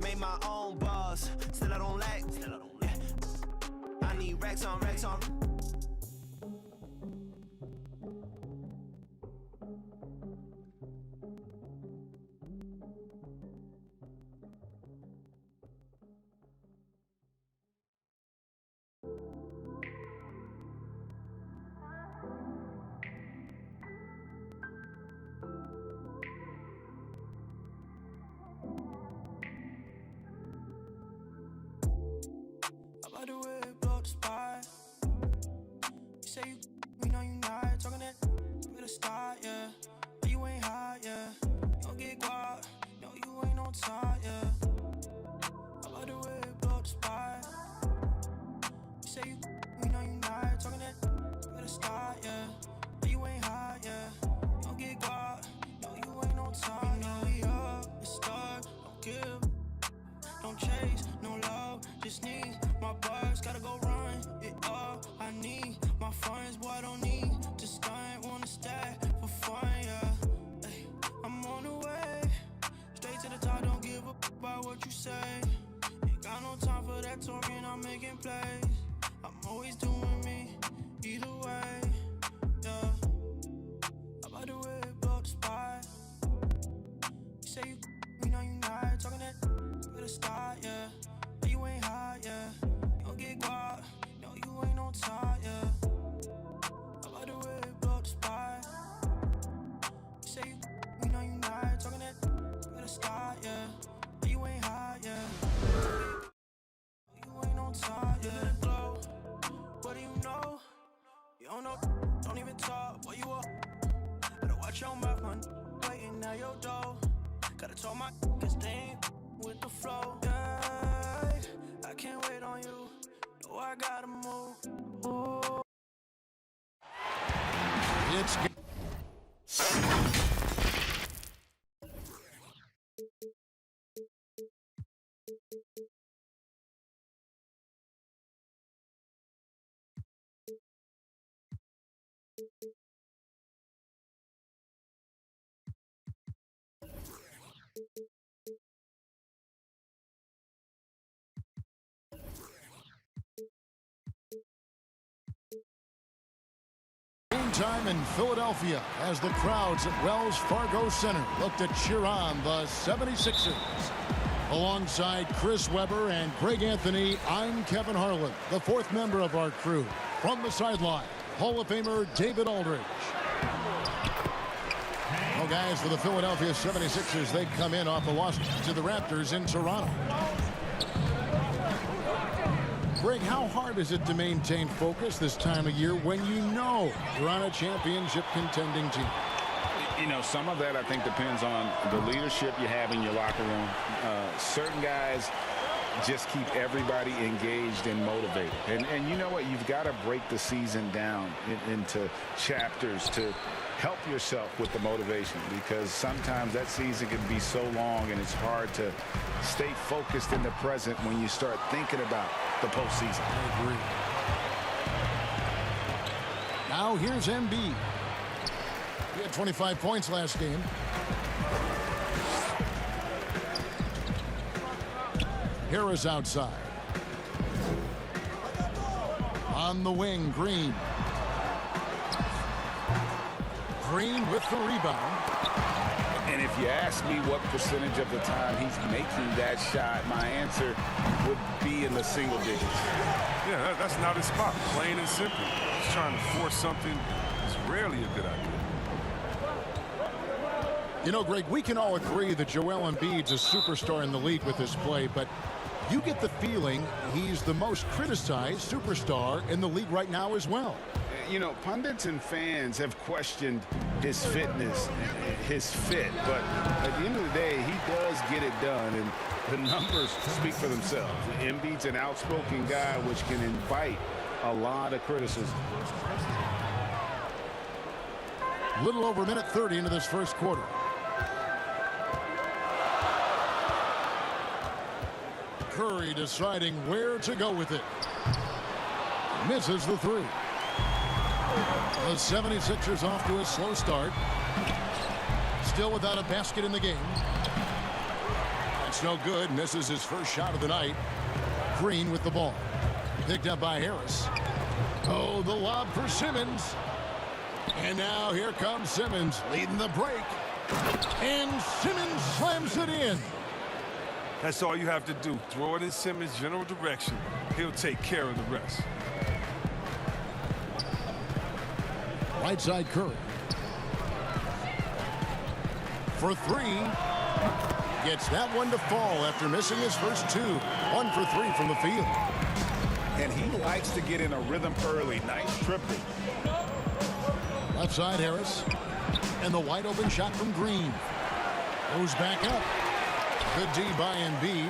Made my own buzz. Still I don't lack. Yeah. I need racks on racks on. About the way it blow the spot. You say you, we know you not talking that. With a start, yeah. But you ain't hot, yeah. You don't get guap, no, you ain't on top, yeah. About the way it blow the spot. You say you, we know you not talking that. With a start, yeah. But you ain't hot, yeah. You don't get guap, no, you ain't on top. You know we up, it's start, don't give. Don't chase, no love, just need my bars, gotta go run it up. I need my funds, boy, I don't need to stunt, wanna stack for fun, yeah. Ay, I'm on the way, straight to the top, don't give a about what you say. Ain't got no time for that talking, I'm making plays. I'm always doing me, either way, yeah. About the way it blow the spot. You say you, we know you not talking that. With a start, yeah. But you ain't hot, yeah. You don't get guap, no, you ain't on top, yeah. About the way it blow the spot. You say you, we know you not talking that. With a start, yeah. But you ain't hot, yeah. You ain't on top, yeah. Let it glow. What do you know? You don't know, don't even talk. What you up? Better watch your mouth, man. Waiting at your door. Gotta tell my cause they ain't with the flow, yeah. I can't wait on you. No, I gotta move. Ooh. It's time in Philadelphia as the crowds at Wells Fargo Center look to cheer on the 76ers. Alongside Chris Webber and Greg Anthony, I'm Kevin Harlan, the fourth member of our crew. From the sideline, Hall of Famer David Aldridge. Well, guys, for the Philadelphia 76ers, they come in off a loss to the Raptors in Toronto. Greg, how hard is it to maintain focus this time of year when you know you're on a championship contending team? You know, some of that I think depends on the leadership you have in your locker room. Certain guys just keep everybody engaged and motivated. And you know what? You've got to break the season down into chapters to help yourself with the motivation, because sometimes that season can be so long and it's hard to stay focused in the present when you start thinking about the postseason. I agree. Now here's Embiid. He had 25 points last game. Harris outside. On the wing, Green. Green with the rebound. And if you ask me what percentage of the time he's making that shot, my answer would be in the single digits. Yeah, that's not his spot, plain and simple. He's trying to force something is rarely a good idea. You know, Greg, we can all agree that Joel Embiid's a superstar in the league with his play, but you get the feeling he's the most criticized superstar in the league right now as well. You know, pundits and fans have questioned his fitness, his fit, but at the end of the day, he does get it done, and the numbers speak for themselves. Embiid's an outspoken guy, which can invite a lot of criticism. Little over a minute 30 into this first quarter. Curry deciding where to go with it. Misses the three. The 76ers off to a slow start. Still without a basket in the game. That's no good. Misses his first shot of the night. Green with the ball. Picked up by Harris. Oh, the lob for Simmons. And now here comes Simmons leading the break. And Simmons slams it in. That's all you have to do. Throw it in Simmons' general direction. He'll take care of the rest. Right side Curry. For three. Gets that one to fall after missing his first two. 1 for 3 from the field. And he likes to get in a rhythm early. Nice triple. Left side Harris. And the wide open shot from Green. Goes back up. Good D by Embiid.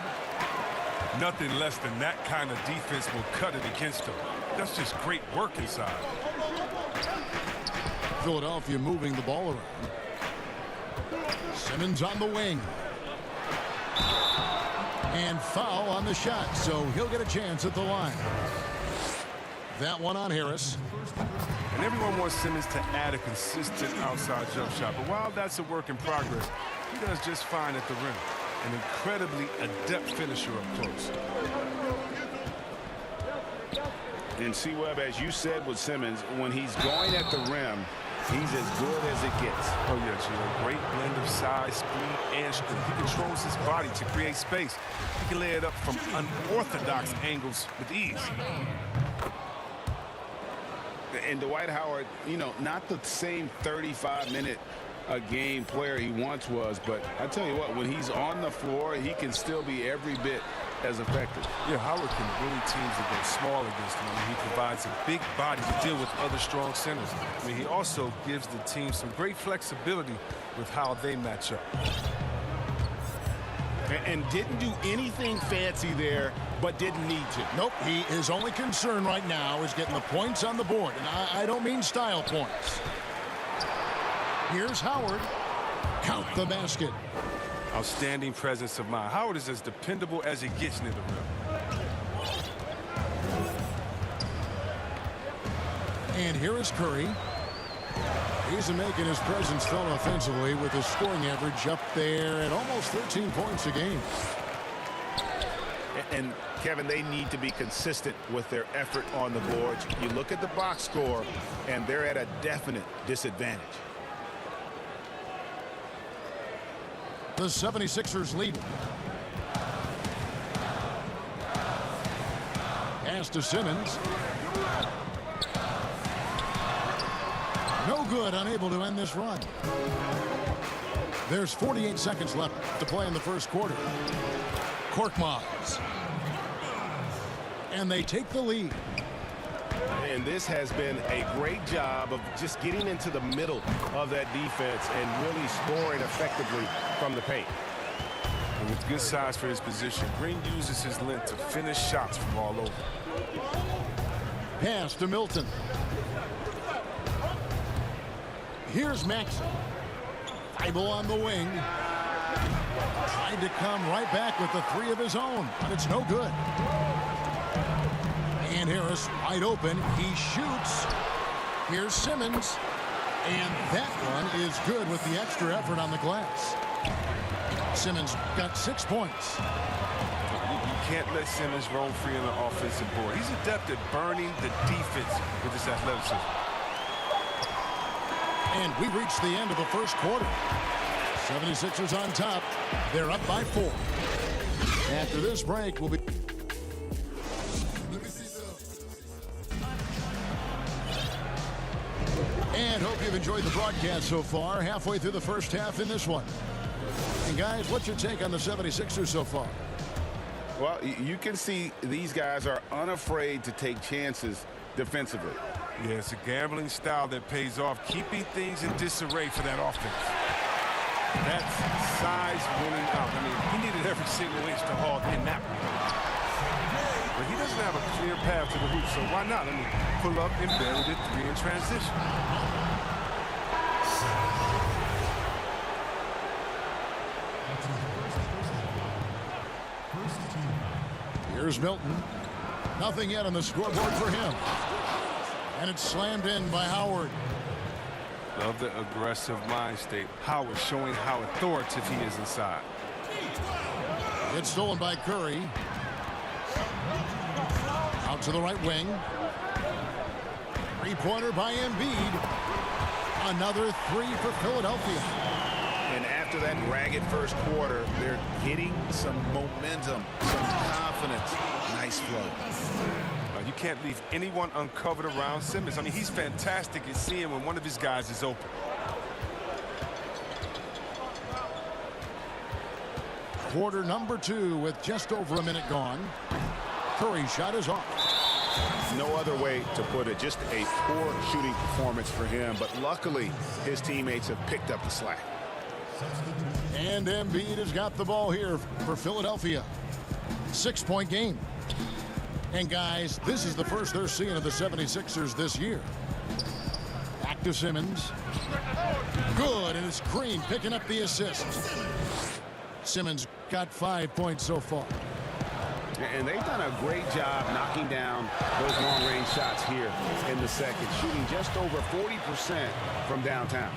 Nothing less than that kind of defense will cut it against them. That's just great work inside. Philadelphia moving the ball around. Simmons on the wing. And foul on the shot, so he'll get a chance at the line. That one on Harris. And everyone wants Simmons to add a consistent outside jump shot. But while that's a work in progress, he does just fine at the rim. An incredibly adept finisher up close. And C-Webb, as you said with Simmons, when he's going at the rim, he's as good as it gets. Oh, yeah, Gio. Great blend of size, speed, and strength. He controls his body to create space. He can lay it up from unorthodox angles with ease. And Dwight Howard, you know, not the same 35-minute-a-game player he once was, but I tell you what, when he's on the floor, he can still be every bit as effective. Yeah, Howard can bully teams that go small against him. I mean, he provides a big body to deal with other strong centers. I mean, he also gives the team some great flexibility with how they match up. And didn't do anything fancy there, but didn't need to. Nope, his only concern right now is getting the points on the board. And I don't mean style points. Here's Howard. Count the basket. Outstanding presence of mind. Howard is as dependable as he gets near the rim. And here is Curry. He's making his presence felt offensively with his scoring average up there at almost 13 points a game. And Kevin, they need to be consistent with their effort on the boards. You look at the box score, and they're at a definite disadvantage. The 76ers lead. Pass to Simmons. No good, unable to end this run. There's 48 seconds left to play in the first quarter. Korkmaz. And they take the lead. And this has been a great job of just getting into the middle of that defense and really scoring effectively from the paint. And with good size for his position, Green uses his length to finish shots from all over. Pass to Milton. Here's Maxey. Thibault on the wing. Tried to come right back with the three of his own, but it's no good. And Harris wide open. He shoots. Here's Simmons. And that one is good with the extra effort on the glass. Simmons got 6 points. You can't let Simmons roam free on the offensive board. He's adept at burning the defense with his athleticism. And we reached the end of the first quarter. 76ers on top. They're up by 4. After this break, we'll be... And hope you've enjoyed the broadcast so far. Halfway through the first half in this one. And guys, what's your take on the 76ers so far? Well, you can see these guys are unafraid to take chances defensively. Yeah, it's a gambling style that pays off, keeping things in disarray for that offense. That's size winning out. I mean, he needed every single inch to haul in that one. But he doesn't have a clear path to the hoop, so why not? Let me pull up and bury the three in transition. Here's Milton. Nothing yet on the scoreboard for him. And it's slammed in by Howard. Love the aggressive mind state. Howard showing how authoritative he is inside. It's stolen by Curry. Out to the right wing. Three-pointer by Embiid. Another three for Philadelphia. And after that ragged first quarter, they're getting some momentum, some confidence. Nice flow. You can't leave anyone uncovered around Simmons. I mean, he's fantastic at seeing when one of his guys is open. Quarter number 2 with just over a minute gone. Curry's shot is off. No other way to put it. Just a poor shooting performance for him. But luckily, his teammates have picked up the slack. And Embiid has got the ball here for Philadelphia. 6-point game. And guys, this is the first they're seeing of the 76ers this year. Back to Simmons. Good, and it's Green picking up the assist. Simmons got 5 points so far. And they've done a great job knocking down those long-range shots here in the second, shooting just over 40% from downtown.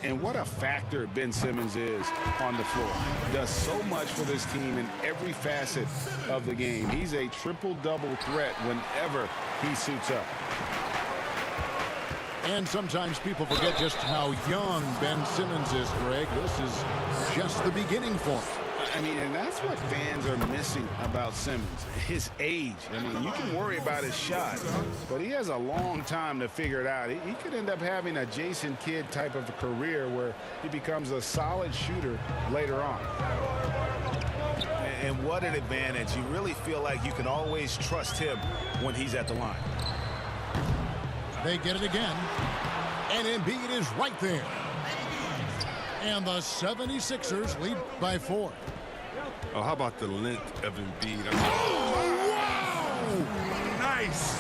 And what a factor Ben Simmons is on the floor. Does so much for this team in every facet of the game. He's a triple-double threat whenever he suits up. And sometimes people forget just how young Ben Simmons is, Greg. This is just the beginning for him. I mean, and that's what fans are missing about Simmons, his age. I mean, you can worry about his shot, but he has a long time to figure it out. He could end up having a Jason Kidd type of a career where he becomes a solid shooter later on. And what an advantage. You really feel like you can always trust him when he's at the line. They get it again, and Embiid is right there. And the 76ers lead by 4. Oh, how about the length of Embiid? I mean, wow! Nice!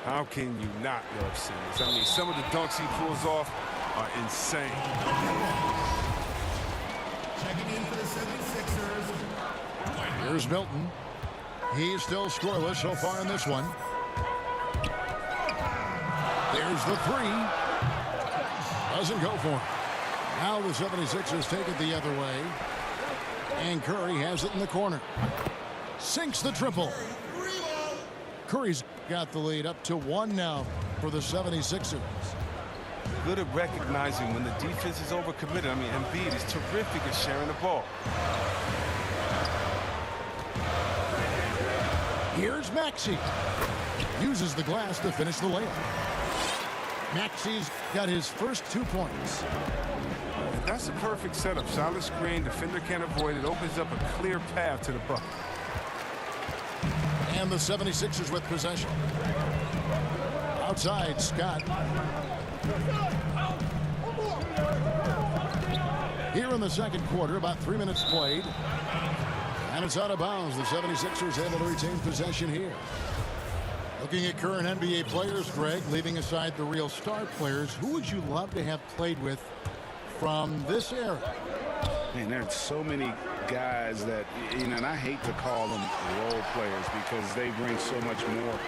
How can you not love Simmons? I mean, some of the dunks he pulls off are insane. Checking in for the 76ers. Here's Milton. He's still scoreless so far in this one. There's the three. Doesn't go for him. Now the 76ers take it the other way. And Curry has it in the corner. Sinks the triple. Curry's got the lead up to 1 now for the 76ers. Good at recognizing when the defense is overcommitted. I mean, Embiid is terrific at sharing the ball. Here's Maxey. Uses the glass to finish the layup. Maxey's got his first 2 points. That's a perfect setup. Solid screen, defender can't avoid it. Opens up a clear path to the bucket. And the 76ers with possession. Outside, Scott. Here in the second quarter, about 3 minutes played. And it's out of bounds. The 76ers able to retain possession here. Looking at current NBA players, Greg, leaving aside the real star players, who would you love to have played with from this era? Man, there's so many guys that, you know, and I hate to call them role players because they bring so much more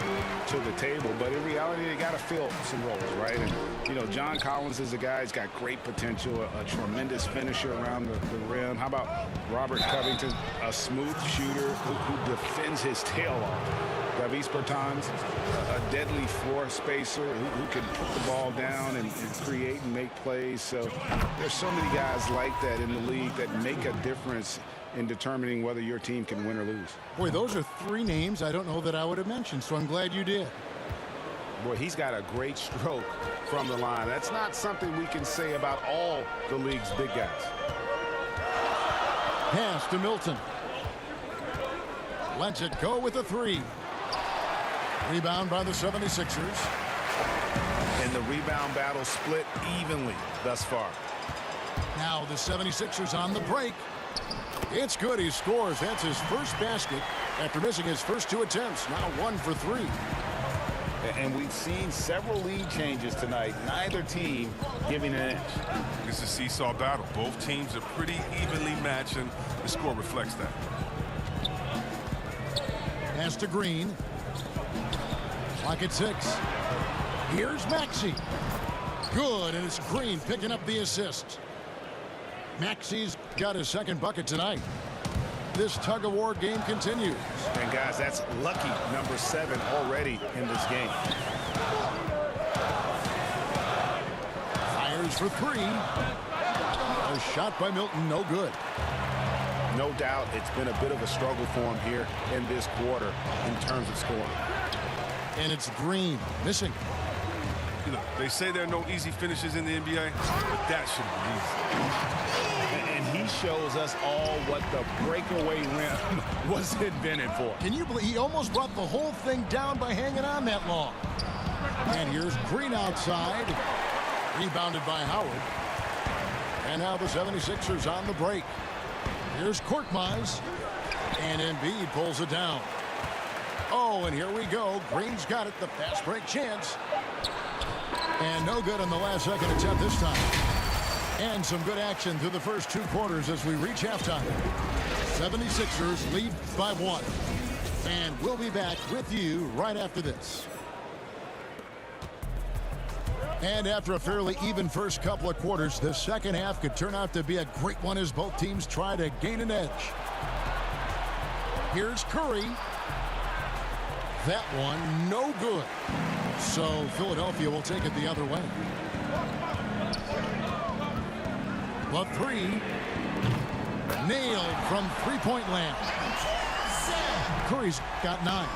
to the table. But in reality, they got to fill some roles, right? And, you know, John Collins is a guy who's got great potential, a tremendous finisher around the rim. How about Robert Covington, a smooth shooter who defends his tail off? Davis Bertans, a deadly floor spacer who can put the ball down and create and make plays. So there's so many guys like that in the league that make a difference in determining whether your team can win or lose. Boy, those are 3 names I don't know that I would have mentioned, so I'm glad you did. Boy, he's got a great stroke from the line. That's not something we can say about all the league's big guys. Pass to Milton. Lets it go with a 3. Rebound by the 76ers. And the rebound battle split evenly thus far. Now the 76ers on the break. It's good. He scores. That's his first basket after missing his first 2 attempts. Now 1 for 3. And we've seen several lead changes tonight. Neither team giving an edge. It's a seesaw battle. Both teams are pretty evenly matched, and the score reflects that. Pass to Green. Clock at 6. Here's Maxey. Good, and it's Green picking up the assist. Maxey's got his second bucket tonight. This tug-of-war game continues. And guys, that's lucky number 7 already in this game. Fires for 3. A shot by Milton, no good. No doubt it's been a bit of a struggle for him here in this quarter in terms of scoring. And it's Green missing. You know, they say there are no easy finishes in the NBA, but that should be easy. And he shows us all what the breakaway rim was invented for. Can you believe he almost brought the whole thing down by hanging on that long? And here's Green outside. Rebounded by Howard. And now the 76ers on the break. Here's Korkmaz. And Embiid pulls it down. Oh, and here we go. Green's got it. The fast break chance. And no good on the last second attempt this time. And some good action through the first 2 quarters as we reach halftime. 76ers lead by 1. And we'll be back with you right after this. And after a fairly even first couple of quarters, the second half could turn out to be a great one as both teams try to gain an edge. Here's Curry. That one, no good. So Philadelphia will take it the other way. The 3. Nailed from three-point land. Curry's got 9.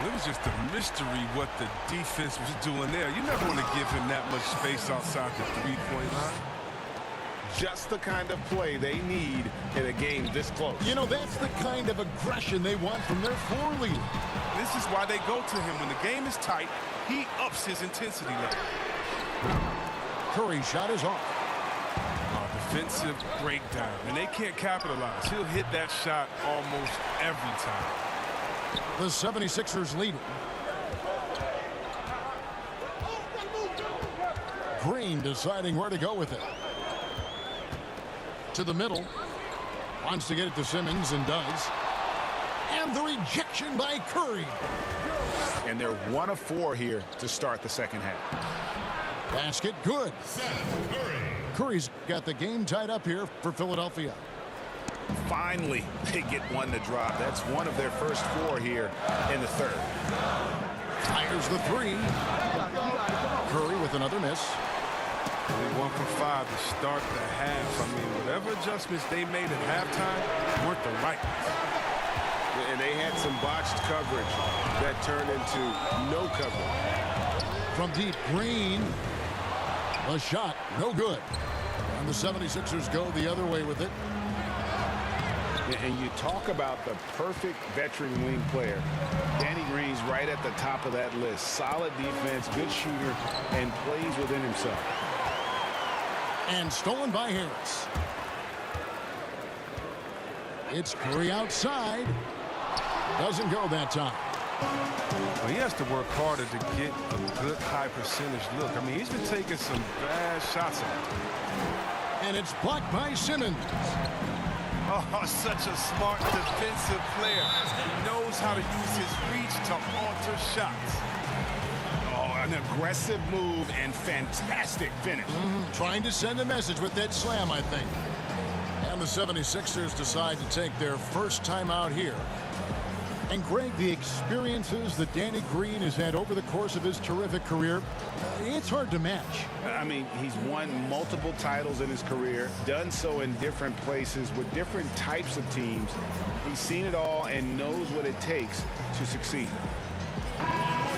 It was just a mystery what the defense was doing there. You never want to give him that much space outside the three-point line. Just the kind of play they need in a game this close. You know, that's the kind of aggression they want from their floor leader. This is why they go to him. When the game is tight, he ups his intensity level. Curry's shot is off. Defensive breakdown, and they can't capitalize. He'll hit that shot almost every time. The 76ers lead. Green deciding where to go with it. To the middle. Wants to get it to Simmons and does. And the rejection by Curry. And they're 1 of 4 here to start the second half. Basket good. Curry's got the game tied up here for Philadelphia. Finally, they get one to drop. That's one of their first 4 here in the third. Fires the 3. Curry with another miss. Only 1 for 5 to start the half. I mean, whatever adjustments they made at halftime weren't the right ones. And they had some botched coverage that turned into no coverage. From deep, Green. A shot, no good. And the 76ers go the other way with it. And you talk about the perfect veteran wing player. Danny Green's right at the top of that list. Solid defense, good shooter, and plays within himself. And stolen by Harris. It's Curry outside. Doesn't go that time. Well, he has to work harder to get a good high percentage look. I mean, he's been taking some bad shots out there. And it's blocked by Simmons. Oh, such a smart defensive player. He knows how to use his reach to alter shots. Oh, an aggressive move and fantastic finish. Trying to send a message with that slam, I think. And the 76ers decide to take their first time out here. And Greg, the experiences that Danny Green has had over the course of his terrific career, it's hard to match. I mean, he's won multiple titles in his career, done so in different places with different types of teams. He's seen it all and knows what it takes to succeed.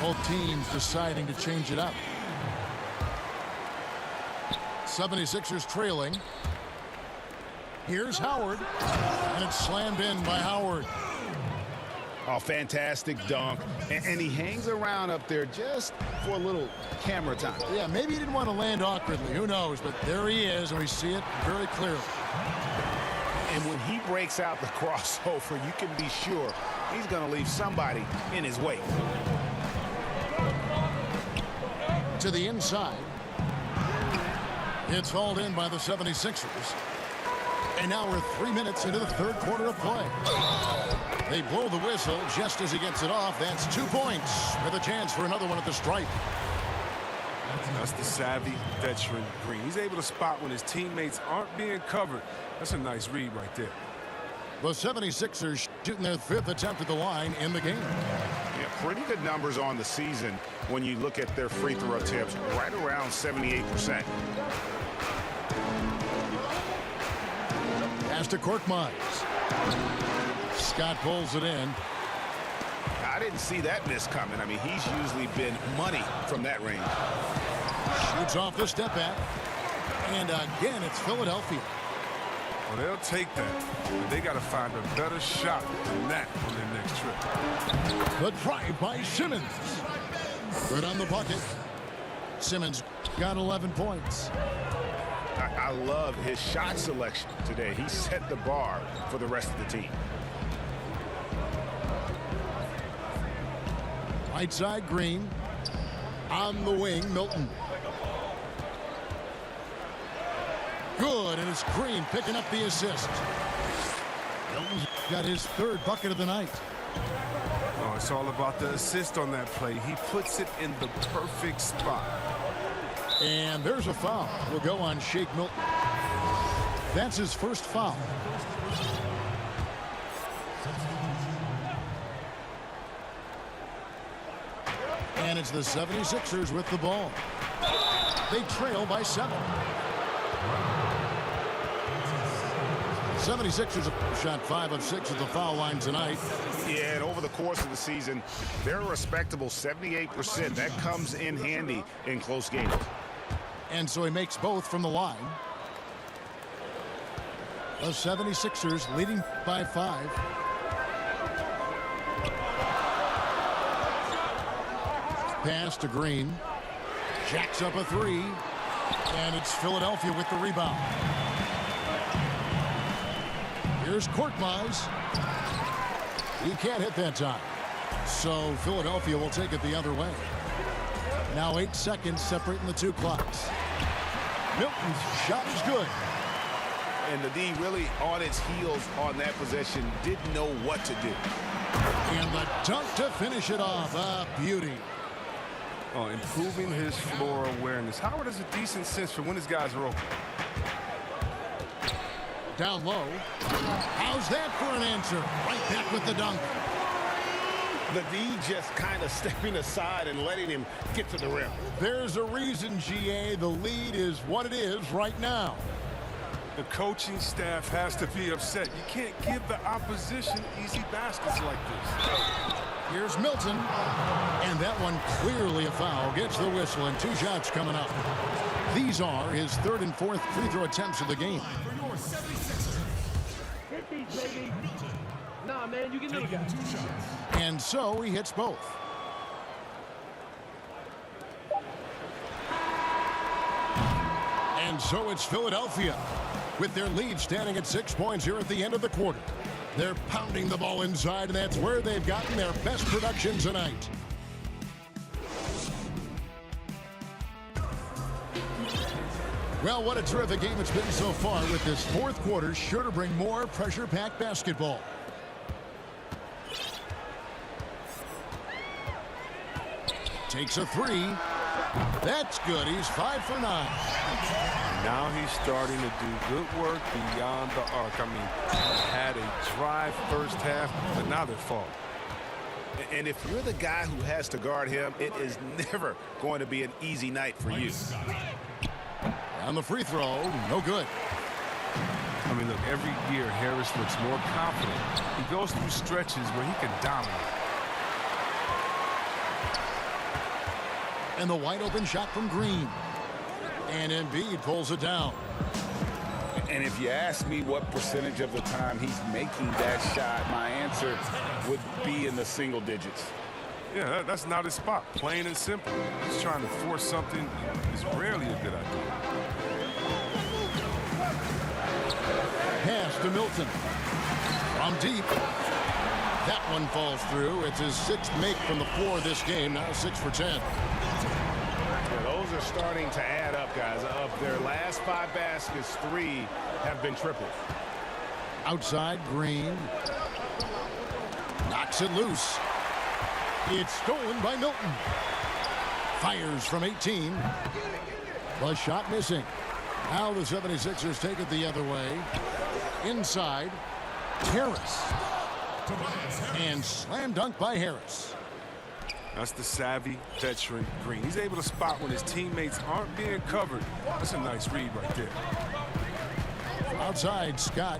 Both teams deciding to change it up. 76ers trailing. Here's Howard, and it's slammed in by Howard. Oh, fantastic dunk. And he hangs around up there just for a little camera time. Yeah, maybe he didn't want to land awkwardly. Who knows? But there he is, and we see it very clearly. And when he breaks out the crossover, you can be sure he's going to leave somebody in his wake. To the inside. It's hauled in by the 76ers. And now we're 3 minutes into the third quarter of play. They blow the whistle just as he gets it off. That's 2 points with a chance for another one at the stripe. That's the savvy veteran Green. He's able to spot when his teammates aren't being covered. That's a nice read right there. The 76ers shooting their 5th attempt at the line in the game. Yeah, pretty good numbers on the season when you look at their free throw attempts, right around 78%. Pass to Korkmaz. Scott pulls it in. I didn't see that miss coming. I mean, he's usually been money from that range. Shoots off the step back. And again, it's Philadelphia. Well, they'll take that. But they got to find a better shot than that on their next trip. The drive by Simmons. Good on the bucket. Simmons got 11 points. I love his shot selection today. He set the bar for the rest of the team. Right side, Green. On the wing, Milton. Good, and it's Green picking up the assist. Milton's got his 3rd bucket of the night. Oh, it's all about the assist on that play. He puts it in the perfect spot. And there's a foul. Will go on Shake Milton. That's his first foul. And it's the 76ers with the ball. They trail by 7. 76ers have shot 5 of 6 at the foul line tonight. Yeah, and over the course of the season, they're a respectable 78%. That comes in handy in close games. And so he makes both from the line. The 76ers leading by 5. Pass to Green. Jacks up a 3. And it's Philadelphia with the rebound. Here's Korkmaz. He can't hit that time. So Philadelphia will take it the other way. Now 8 seconds separating the 2 clocks. Milton's shot is good. And the D really on its heels on that possession, didn't know what to do. And the dunk to finish it off. A beauty. Oh, improving his floor awareness. Howard has a decent sense for when his guys are open. Down low. How's that for an answer? Right back with the dunk. The D just kind of stepping aside and letting him get to the rim. There's a reason, GA. The lead is what it is right now. The coaching staff has to be upset. You can't give the opposition easy baskets like this. Here's Milton. And that one clearly a foul. Gets the whistle and 2 shots coming up. These are his 3rd and 4th free throw attempts of the game. Hit these, baby. Nah, man, you get another guy. And so he hits both. And so it's Philadelphia with their lead standing at 6 points here at the end of the quarter. They're pounding the ball inside, and that's where they've gotten their best production tonight. Well, what a terrific game it's been so far, with this 4th quarter sure to bring more pressure-packed basketball. Takes a 3. That's good. He's 5 for 9. Now he's starting to do good work beyond the arc. I mean, had a drive first half, but now they're falling. And if you're the guy who has to guard him, it is never going to be an easy night for you. On the free throw, no good. I mean, look, every year Harris looks more confident. He goes through stretches where he can dominate. And the wide open shot from Green. And Embiid pulls it down. And if you ask me what percentage of the time he's making that shot, my answer would be in the single digits. Yeah, that's not his spot, plain and simple. He's trying to force something is rarely a good idea. Pass to Milton. From deep. That one falls through. It's his 6th make from the floor this game, now 6 for 10. Yeah, those are starting to add up, guys. Of their last 5 baskets, 3 have been triples. Outside, Green. Knocks it loose. It's stolen by Milton. Fires from 18. The shot missing. Now the 76ers take it the other way. Inside, Harris. And slam dunk by Harris. That's the savvy veteran Green. He's able to spot when his teammates aren't being covered. That's a nice read right there. Outside, Scott.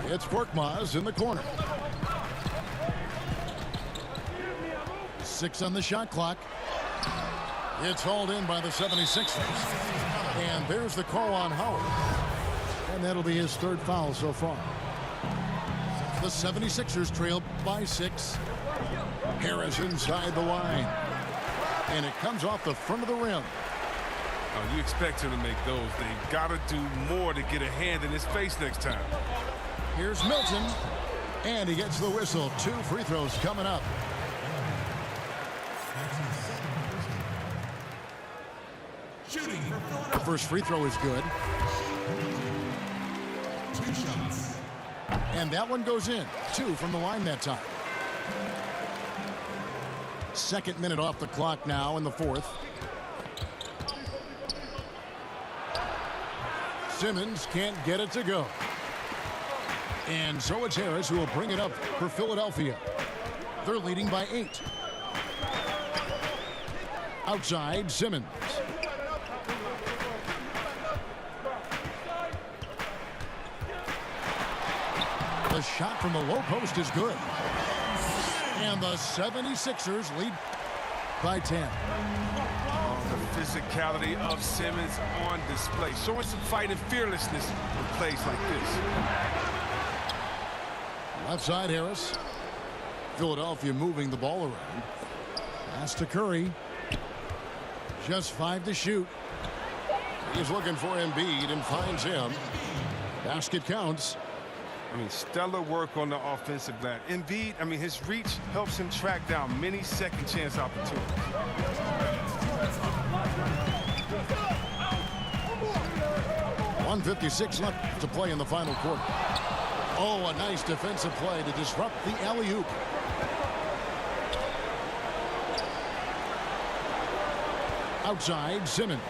It's Korkmaz in the corner. 6 on the shot clock. It's hauled in by the 76ers. And there's the call on Howard. And that'll be his 3rd foul so far. The 76ers trail by 6. Harris inside the line. And it comes off the front of the rim. Oh, you expect him to make those. They've got to do more to get a hand in his face next time. Here's Milton. And he gets the whistle. 2 free throws coming up. The first free throw is good. 2 shots. And that one goes in. 2 from the line that time. 2nd minute off the clock now in the 4th. Simmons can't get it to go. And so it's Harris who will bring it up for Philadelphia. They're leading by 8. Outside, Simmons. The shot from the low post is good. And the 76ers lead by 10. The physicality of Simmons on display. Showing some fight and fearlessness in plays like this. Left side, Harris. Philadelphia moving the ball around. Pass to Curry. Just 5 to shoot. He's looking for Embiid and finds him. Basket counts. I mean, stellar work on the offensive end. Embiid, I mean, his reach helps him track down many second chance opportunities. 1:56 left to play in the final quarter. Oh, a nice defensive play to disrupt the alley-oop. Outside, Simmons.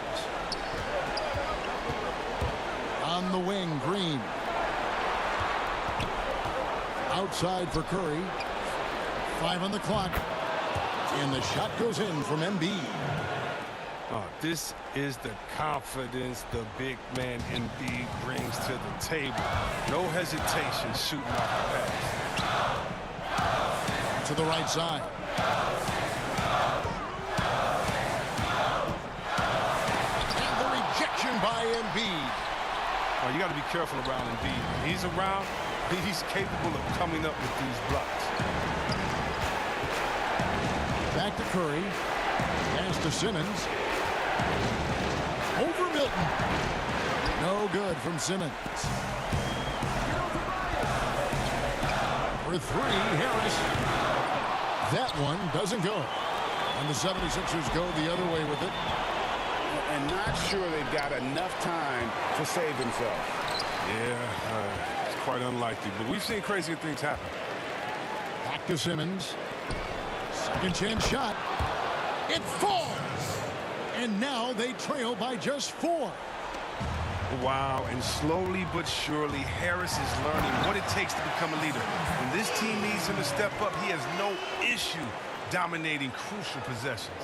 On the wing, Green. Outside for Curry. 5 on the clock. And the shot goes in from Embiid. Oh, this is the confidence the big man Embiid brings to the table. No hesitation shooting off the pass. To the right side. And the rejection by Embiid. Oh, you got to be careful around Embiid. When he's around, he's capable of coming up with these blocks. Back to Curry. Pass to Simmons. Over Milton. No good from Simmons. For 3, Harris. That one doesn't go. And the 76ers go the other way with it. And not sure they've got enough time to save themselves. Yeah, it's quite unlikely, but we've seen crazier things happen. Back to Simmons. Second chance shot. It falls. And now they trail by just 4. Wow, and slowly but surely, Harris is learning what it takes to become a leader. When this team needs him to step up, he has no issue dominating crucial possessions.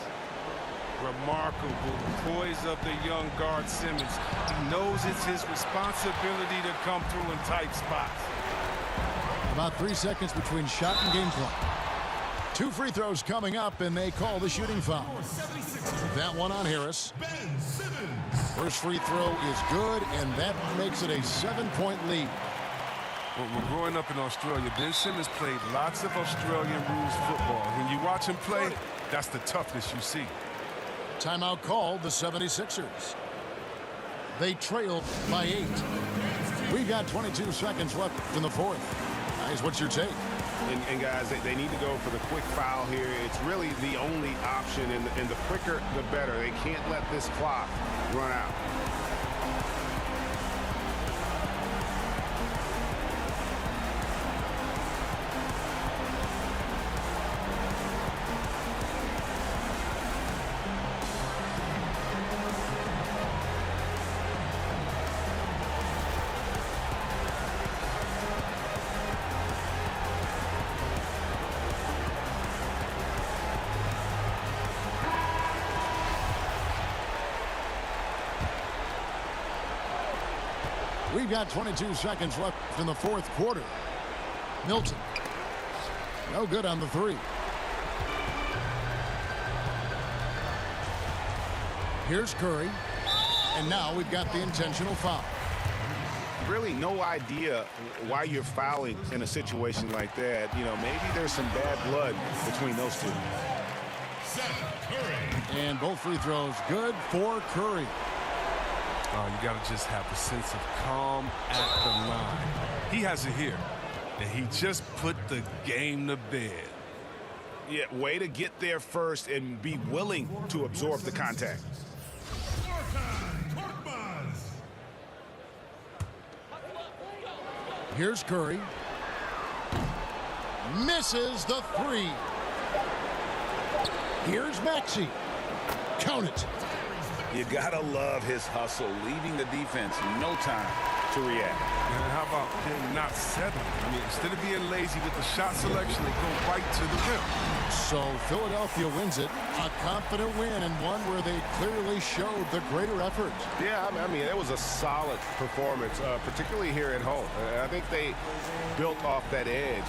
Remarkable poise of the young guard Simmons. He knows it's his responsibility to come through in tight spots. About 3 seconds between shot and game clock. 2 free throws coming up, and they call the shooting foul. That one on Harris. First free throw is good, and that makes it a 7-point lead. Well, we're growing up in Australia. Ben Simmons played lots of Australian rules football. When you watch him play, that's the toughness you see. Timeout called, the 76ers. They trailed by 8. We've got 22 seconds left in the fourth. Guys, what's your take? And guys, they need to go for the quick foul here. It's really the only option, and the quicker, the better. They can't let this clock run out. We've got 22 seconds left in the fourth quarter. Milton. No good on the 3. Here's Curry. And now we've got the intentional foul. Really no idea why you're fouling in a situation like that. You know, maybe there's some bad blood between those two. And both free throws good for Curry. You got to just have a sense of calm at the line. He has it here, and he just put the game to bed. Yeah, way to get there first and be willing to absorb the contact. Here's Curry. Misses the 3. Here's Maxey. Count it. You gotta love his hustle, leaving the defense no time to react. And how about him not settling? I mean, instead of being lazy with the shot selection, they go right to the rim. So Philadelphia wins it. A confident win, and one where they clearly showed the greater effort. Yeah, I mean, it was a solid performance, particularly here at home. I think they built off that edge